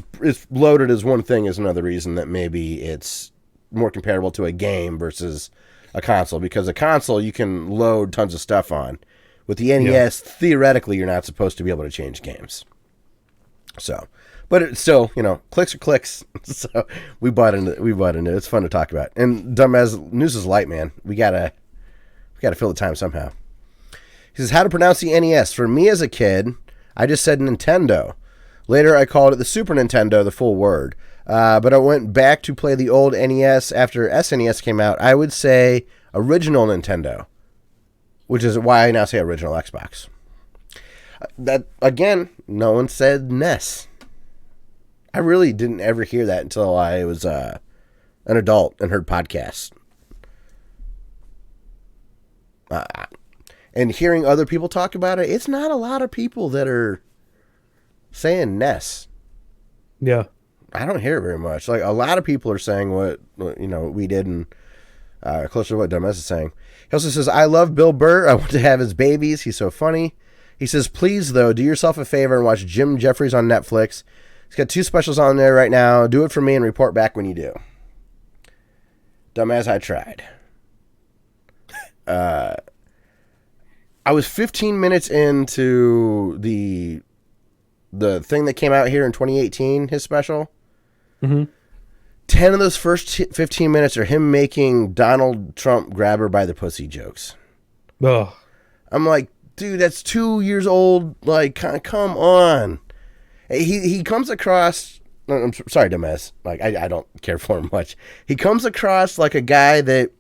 loaded as one thing is another reason that maybe it's more comparable to a game versus a console, because a console you can load tons of stuff on. With the NES, theoretically, you're not supposed to be able to change games. So, but it's still, clicks are clicks. So we bought into it. It's fun to talk about. And dumb as news is light, man. We gotta fill the time somehow. He says, how to pronounce the NES. For me as a kid, I just said Nintendo. Later, I called it the Super Nintendo, the full word. But I went back to play the old NES after SNES came out. I would say original Nintendo, which is why I now say original Xbox. That, again, no one said NES. I really didn't ever hear that until I was an adult and heard podcasts. And hearing other people talk about it, it's not a lot of people that are saying NES. Yeah. I don't hear it very much. Like, a lot of people are saying what we did, and closer to what Dumbass is saying. He also says, I love Bill Burr. I want to have his babies. He's so funny. He says, please, though, do yourself a favor and watch Jim Jeffries on Netflix. He's got 2 specials on there right now. Do it for me and report back when you do. Dumbass, I tried. I was 15 minutes into the thing that came out here in 2018, his special. Mm-hmm. 10 of those first 15 minutes are him making Donald Trump grab her by the pussy jokes. Ugh. I'm like, dude, that's 2 years old. Like, come on. He comes across... I'm sorry, dumbass. Like, I don't care for him much. He comes across like a guy that,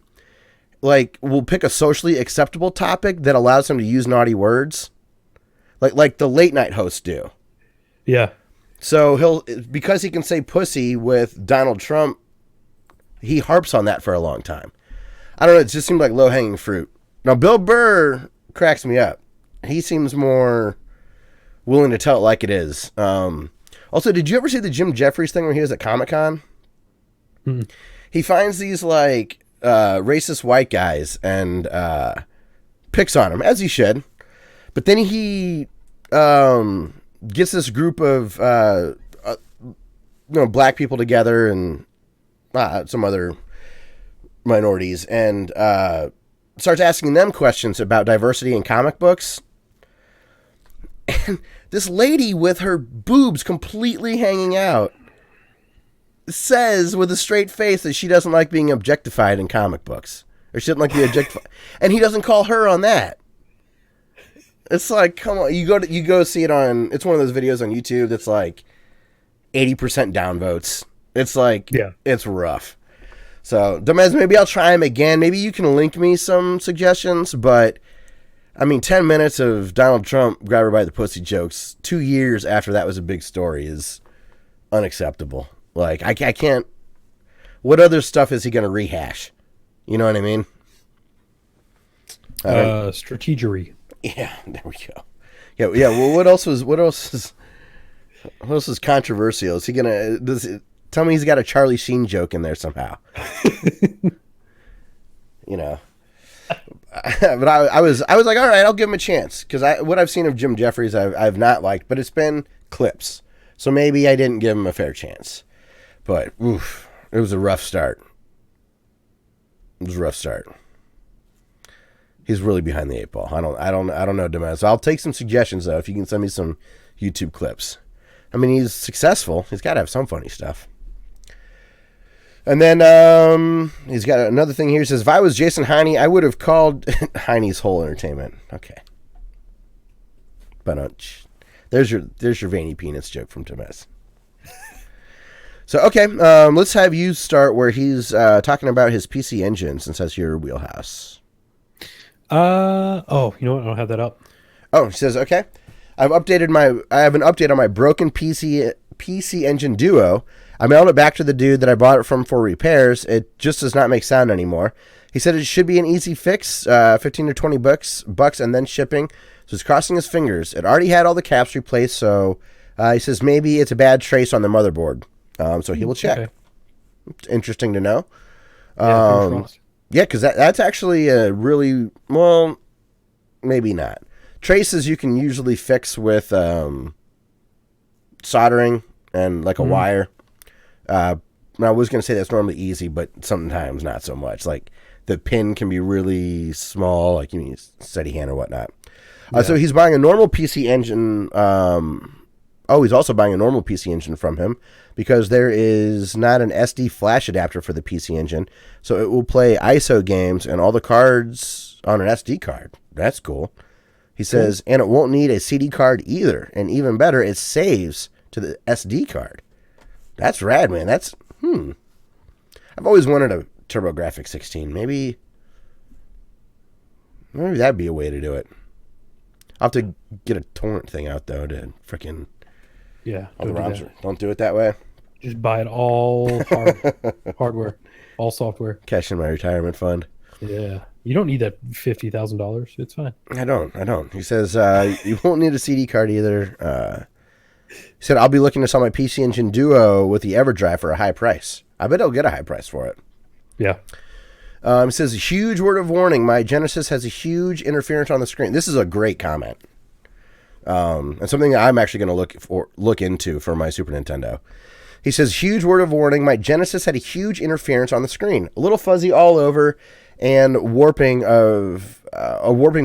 will pick a socially acceptable topic that allows him to use naughty words. Like the late night hosts do. Yeah. So because he can say pussy with Donald Trump he harps on that for a long time. I don't know. It just seemed like low hanging fruit. Now Bill Burr cracks me up. He seems more willing to tell it like it is. Also, did you ever see the Jim Jeffries thing where he was at Comic-Con? He finds these like racist white guys and picks on them, as he should. But then he gets this group of black people together and some other minorities and starts asking them questions about diversity in comic books. And this lady with her boobs completely hanging out says with a straight face that she doesn't like being objectified in comic books. Or she doesn't like being objectified. And he doesn't call her on that. It's like, come on. You go see it on... It's one of those videos on YouTube that's like 80% downvotes. It's like... Yeah. It's rough. So, Demez, maybe I'll try him again. Maybe you can link me some suggestions, but... 10 minutes of Donald Trump grab her by the pussy jokes 2 years after that was a big story is unacceptable. Like, I can't... What other stuff is he going to rehash? You know what I mean? Strategery. Yeah, there we go. Yeah. Well, what else is controversial? Is he going to... Tell me he's got a Charlie Sheen joke in there somehow. But I was like, all right, I'll give him a chance because what I've seen of Jim Jeffries I've not liked, but it's been clips, so maybe I didn't give him a fair chance. But oof, it was a rough start. He's really behind the 8 ball. I don't know, Demez. I'll take some suggestions though if you can send me some YouTube clips. He's successful. He's got to have some funny stuff. And then he's got another thing here. He says, if I was Jason Heine, I would have called Heine's Whole Entertainment. Okay. But there's your veiny penis joke from Demez. So, okay, let's have you start where he's talking about his PC Engine since that's your wheelhouse. You know what? I don't have that up. Oh, he says, okay. I have an update on my broken PC Engine Duo. I mailed it back to the dude that I bought it from for repairs. It just does not make sound anymore. He said it should be an easy fix, 15 to 20 bucks and then shipping. So he's crossing his fingers. It already had all the caps replaced, so he says maybe it's a bad trace on the motherboard. So he will check. Okay. It's interesting to know. Yeah, because that's actually a really, well, maybe not. Traces you can usually fix with soldering and like a wire. I was going to say that's normally easy, but sometimes not so much. Like the pin can be really small, like you need steady hand or whatnot. Yeah. So he's buying a normal PC Engine. He's also buying a normal PC Engine from him because there is not an SD flash adapter for the PC Engine. So it will play ISO games and all the cards on an SD card. That's cool. He says, and it won't need a CD card either. And even better, it saves to the SD card. That's rad, man. I've always wanted a TurboGrafx 16. Maybe that'd be a way to do it. I'll have to get a torrent thing out, though, to freaking... Yeah, don't do it that way. Just buy it all hardware, all software. Cash in my retirement fund. Yeah. You don't need that $50,000. It's fine. I don't. He says, you won't need a CD card either. He said, I'll be looking to sell my PC Engine Duo with the EverDrive for a high price. I bet he'll get a high price for it. Yeah. He says, a huge word of warning. My Genesis has a huge interference on the screen. This is a great comment. And something that I'm actually going to look into for my Super Nintendo. He says, huge word of warning. My Genesis had a huge interference on the screen. A little fuzzy all over and a warping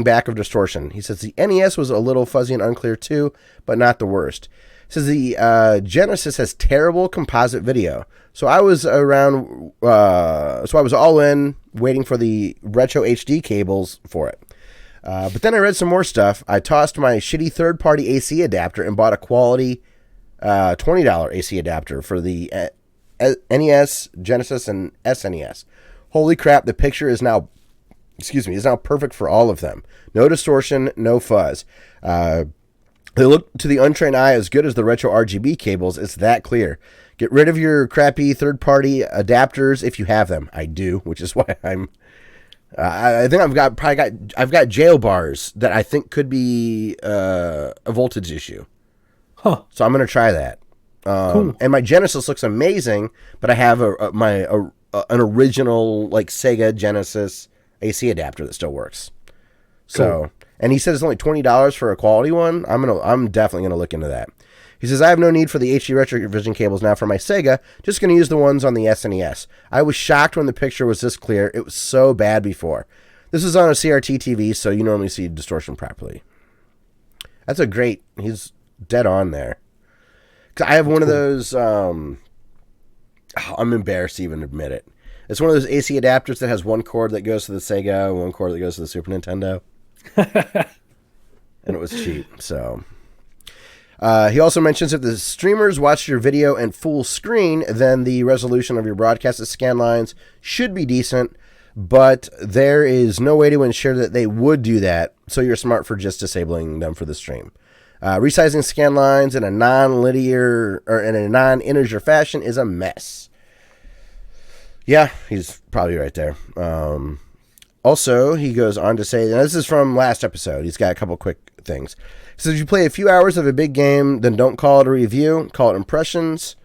back of distortion. He says the NES was a little fuzzy and unclear too, but not the worst. He says the Genesis has terrible composite video. So I was all in waiting for the retro HD cables for it. But then I read some more stuff. I tossed my shitty third-party AC adapter and bought a quality $20 AC adapter for the NES, Genesis, and SNES. Holy crap, the picture is now perfect for all of them. No distortion, no fuzz. They look to the untrained eye as good as the retro RGB cables. It's that clear. Get rid of your crappy third-party adapters if you have them. I do, which is why I'm. I think I've got jail bars that I think could be a voltage issue. Huh. So I'm gonna try that. Cool. And my Genesis looks amazing, but I have an original like Sega Genesis AC adapter that still works. So, Cool. and he said it's only $20 for a quality one. I'm definitely gonna look into that. He says I have no need for the HD Retrovision cables now for my Sega. Just gonna use the ones on the SNES. I was shocked when the picture was this clear. It was so bad before. This is on a CRT TV, so you normally see distortion properly. That's a great. He's dead on there. 'Cause I have one of those. I'm embarrassed to even admit it. It's one of those AC adapters that has one cord that goes to the Sega, one cord that goes to the Super Nintendo. And it was cheap, so. He also mentions if the streamers watch your video in full screen, then the resolution of your broadcasted scan lines should be decent, but there is no way to ensure that they would do that, so you're smart for just disabling them for the stream. Resizing scan lines in a non-linear or in a non-integer fashion is a mess. Yeah, he's probably right there. Also, he goes on to say, and this is from last episode, he's got a couple quick things. He says, you play a few hours of a big game, then don't call it a review, call it impressions,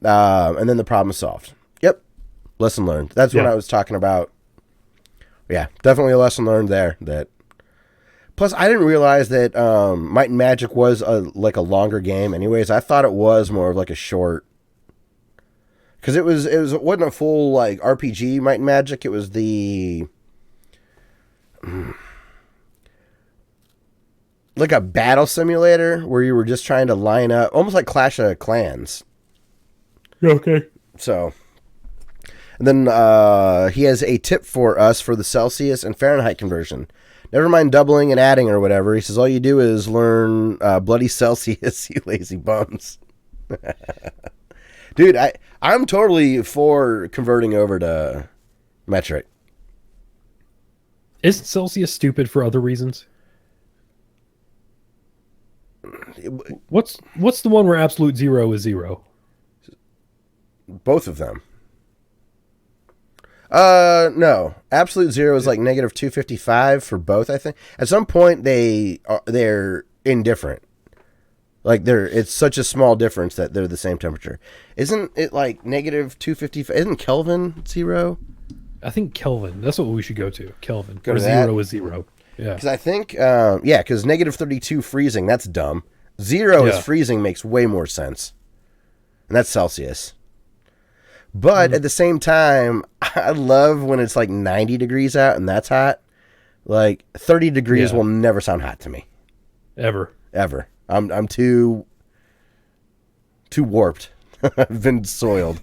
and then the problem is solved. Yep, lesson learned. That's what I was talking about. Yeah, definitely a lesson learned there. That. Plus, I didn't realize that Might and Magic was a longer game. Anyways, I thought it was more of like a short. Because it wasn't a full like RPG Might and Magic. It was the like a battle simulator where you were just trying to line up, almost like Clash of Clans. Okay. So, and then he has a tip for us for the Celsius and Fahrenheit conversion. Never mind doubling and adding or whatever. He says all you do is learn bloody Celsius, you lazy bums. Dude, I'm totally for converting over to metric. Isn't Celsius stupid for other reasons? What's the one where absolute zero is zero? Both of them. No. Absolute zero is like negative 255 for both, I think. At some point, they're indifferent. Like, it's such a small difference that they're the same temperature. Isn't it like negative 255? Isn't Kelvin zero? I think Kelvin. That's what we should go to. Kelvin. Go Where to that? zero is zero. Yeah. Because I think, because negative 32 freezing, that's dumb. Zero is freezing makes way more sense. And that's Celsius. But at the same time, I love when it's like 90 degrees out and that's hot. Like 30 degrees will never sound hot to me. Ever. I'm too warped. I've been soiled.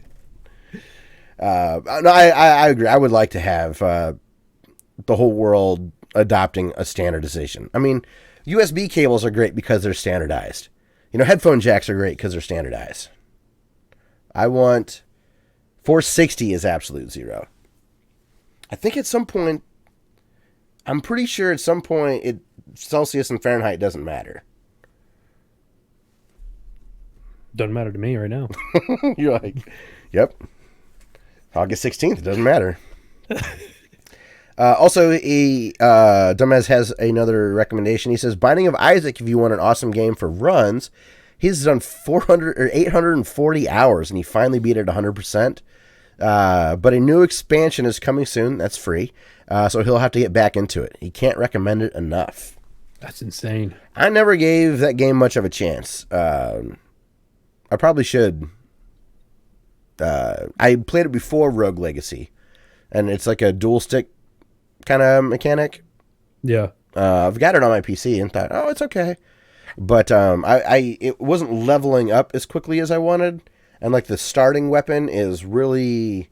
No, I agree. I would like to have the whole world adopting a standardization. I mean, USB cables are great because they're standardized. You know, headphone jacks are great because they're standardized. I want 460 is absolute zero. I think at some point, I'm pretty sure at some point, Celsius and Fahrenheit doesn't matter. Doesn't matter to me right now. You're like, yep. August 16th, it doesn't matter. Also, Dumbass has another recommendation. He says, Binding of Isaac, if you want an awesome game for runs, he's done 840 hours, and he finally beat it 100%. But a new expansion is coming soon. That's free. So he'll have to get back into it. He can't recommend it enough. That's insane. I never gave that game much of a chance. I probably should. I played it before Rogue Legacy, and it's like a dual stick kind of mechanic. Yeah. I've got it on my PC and thought, oh, it's okay. But it wasn't leveling up as quickly as I wanted. And like the starting weapon is really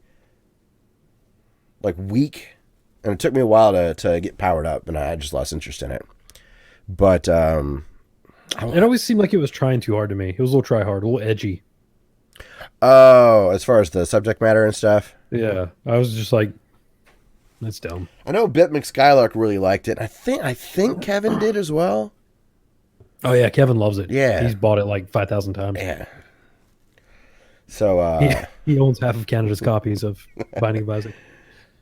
like weak. And it took me a while to get powered up, and I just lost interest in it. But it always seemed like it was trying too hard to me. It was a little try hard, a little edgy. Oh, as far as the subject matter and stuff? Yeah. I was just like, that's dumb. I know Bit McSkylark really liked it. I think Kevin did as well. Oh, yeah. Kevin loves it. Yeah. He's bought it like 5,000 times. Yeah. So He owns half of Canada's copies of Binding of Isaac.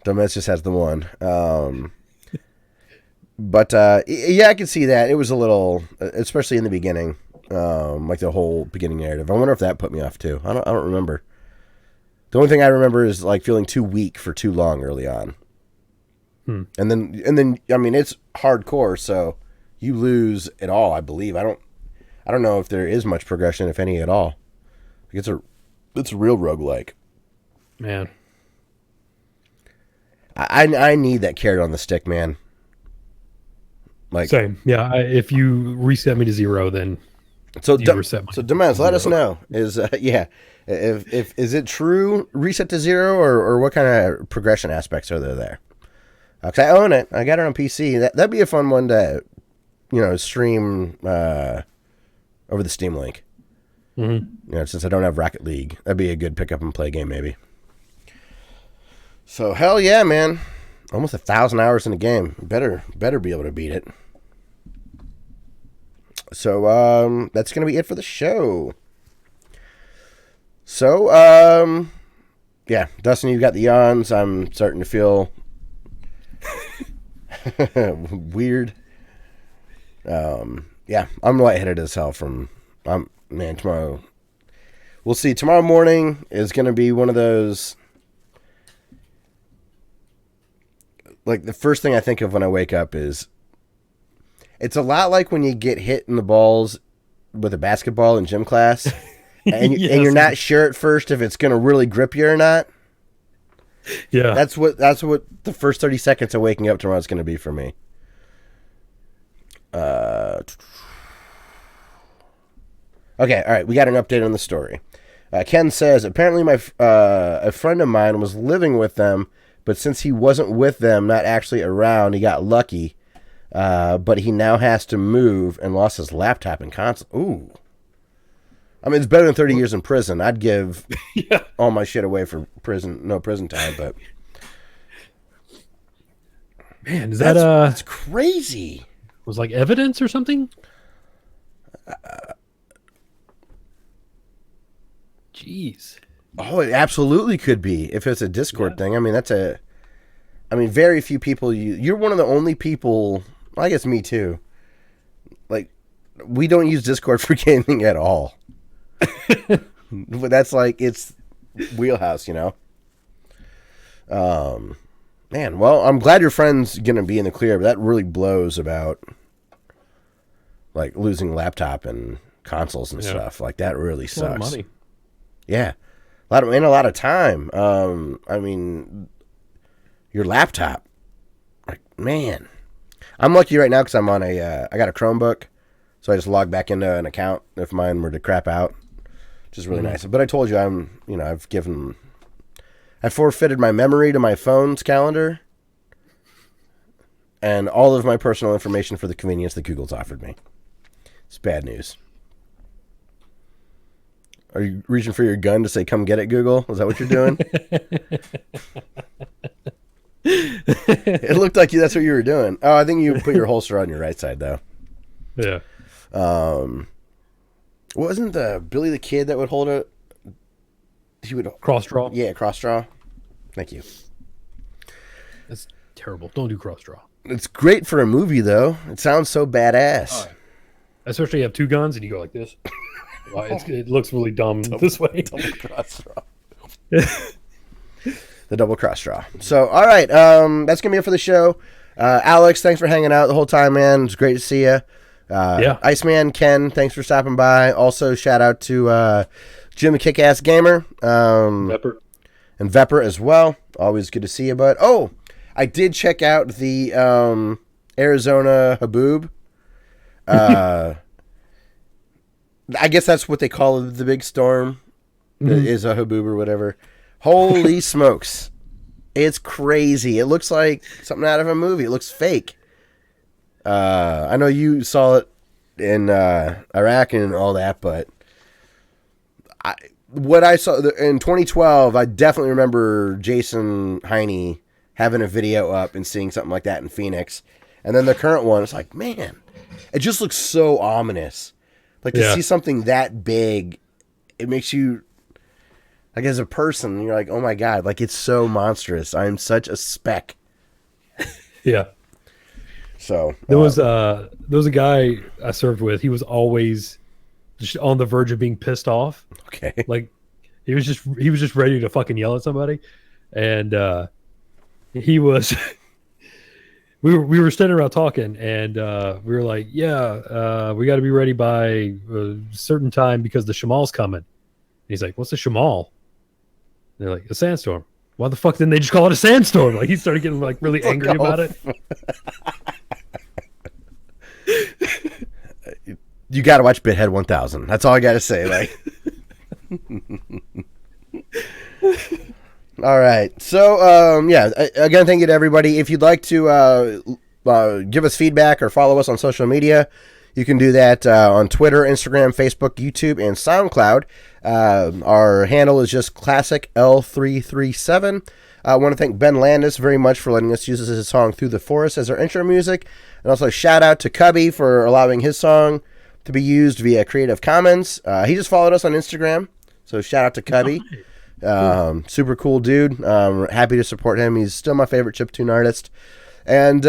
Dumbass just has the one. But yeah, I can see that. It was a little, especially in the beginning, like the whole beginning narrative. I wonder if that put me off too. I don't remember. The only thing I remember is like feeling too weak for too long early on. And then I mean it's hardcore, so you lose it all. I believe. I don't know if there is much progression, if any at all. It's a real roguelike. Man, I need that carrot on the stick, man. Like same. Yeah, if you reset me to 0, then so. you reset my Demaz, let us know. Is if is it true reset to 0 or what kind of progression aspects are there? Because I own it. I got it on PC. That'd be a fun one to, stream over the Steam Link. Mm-hmm. Since I don't have Rocket League, that'd be a good pick up and play game maybe. So hell yeah, man! Almost 1,000 hours in the game. Better be able to beat it. So that's gonna be it for the show. So yeah, Dustin, you got the yawns. I'm starting to feel weird. Yeah, I'm lightheaded as hell man, tomorrow. We'll see. Tomorrow morning is going to be one of those, like the first thing I think of when I wake up is, it's a lot like when you get hit in the balls with a basketball in gym class and, Yes. and you're not sure at first if it's going to really grip you or not. Yeah, That's what the first 30 seconds of waking up tomorrow is going to be for me. Okay, all right, we got an update on the story. Ken says, apparently a friend of mine was living with them, but since he wasn't with them, not actually around, he got lucky. But he now has to move and lost his laptop and console. Ooh. I mean, it's better than 30 years in prison. I'd give all my shit away for no prison time, but... man, is That's crazy. was like evidence or something? Jeez. Oh, it absolutely could be if it's a Discord thing. I mean, very few people. You're one of the only people. Well, I guess me too. Like, we don't use Discord for gaming at all. But that's like it's wheelhouse, Man, well, I'm glad your friend's gonna be in the clear, but that really blows about like losing laptop and consoles and stuff. Like that really sucks. A lot of money. Yeah, a lot of time. I mean, your laptop. Like, man, I'm lucky right now because I'm on I got a Chromebook, so I just log back into an account if mine were to crap out, which is really nice. But I told you I forfeited my memory to my phone's calendar, and all of my personal information for the convenience that Google's offered me. It's bad news. Are you reaching for your gun to say, come get it, Google? Is that what you're doing? It looked like that's what you were doing. Oh, I think you put your holster on your right side, though. Yeah. Wasn't the Billy the Kid that would hold it? He would Cross draw. Yeah, cross draw. Thank you. That's terrible. Don't do cross draw. It's great for a movie, though. It sounds so badass. Especially you have two guns and you go like this. Well, it looks really dumb this way. Double cross draw. The double cross draw. So, all right. That's going to be it for the show. Alex, thanks for hanging out the whole time, man. It's great to see you. Iceman, Ken, thanks for stopping by. Also, shout out to Jim the Kick-Ass Gamer. Pepper. And Vepper as well. Always good to see you, bud. Oh, I did check out the Arizona Haboob. I guess that's what they call the big storm. Is a Haboob or whatever. Holy smokes. It's crazy. It looks like something out of a movie. It looks fake. I know you saw it in Iraq and all that, but what I saw in 2012, I definitely remember Jason Heine having a video up and seeing something like that in Phoenix. And then the current one, it's like, man, it just looks so ominous. Like to see something that big, it makes you Like as a person, you're like, oh my god, like it's so monstrous. I'm such a speck. Yeah. So There was a guy I served with. He was always just on the verge of being pissed off. okay. Like he was just ready to fucking yell at somebody, and he was. We were standing around talking, and we were like, "Yeah, we got to be ready by a certain time because the shamal's coming." And he's like, "What's a shamal?" And they're like, "A sandstorm." Why the fuck didn't they just call it a sandstorm? Like he started getting like really angry about it. You got to watch Bithead 1000. That's all I got to say. Like, all right. So, yeah. Again, thank you to everybody. If you'd like to give us feedback or follow us on social media, you can do that on Twitter, Instagram, Facebook, YouTube, and SoundCloud. Our handle is just Classic L337. I want to thank Ben Landis very much for letting us use his song Through the Forest as our intro music. And also shout out to Cubby for allowing his song to be used via Creative Commons. He just followed us on Instagram, so shout out to Cubby. Super cool dude. Happy to support him. He's still my favorite chiptune artist. And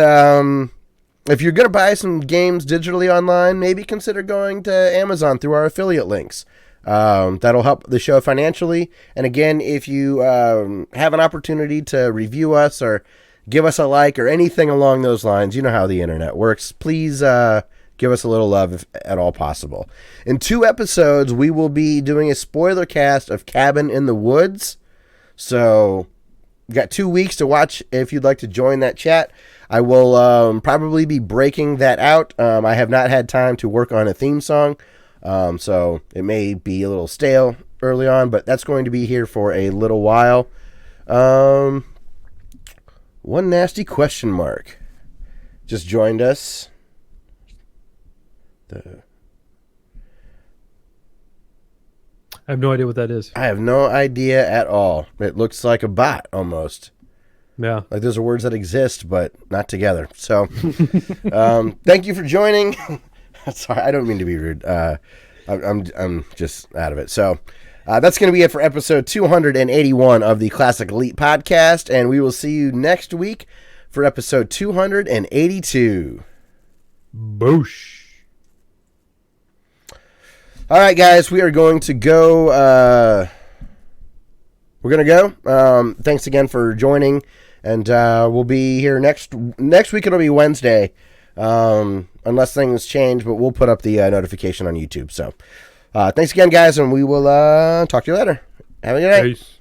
if you're going to buy some games digitally online, maybe consider going to Amazon through our affiliate links. That'll help the show financially. And again, if you have an opportunity to review us or give us a like or anything along those lines, you know how the internet works. Please give us a little love if at all possible. In 2 episodes, we will be doing a spoiler cast of Cabin in the Woods. So you got 2 weeks to watch if you'd like to join that chat. I will probably be breaking that out. I have not had time to work on a theme song. So it may be a little stale early on, but that's going to be here for a little while. One nasty question mark just joined us. I have no idea what that is. I have no idea at all. It looks like a bot almost. Yeah. Like those are words that exist, but not together. So, thank you for joining. Sorry, I don't mean to be rude. I'm just out of it. So, that's going to be it for episode 281 of the Classic Elite Podcast, and we will see you next week for episode 282. Boosh. All right, guys, we are going to go. We're going to go. Thanks again for joining, and we'll be here next week. It'll be Wednesday, unless things change, but we'll put up the notification on YouTube. So, thanks again, guys, and we will talk to you later. Have a good night. Peace.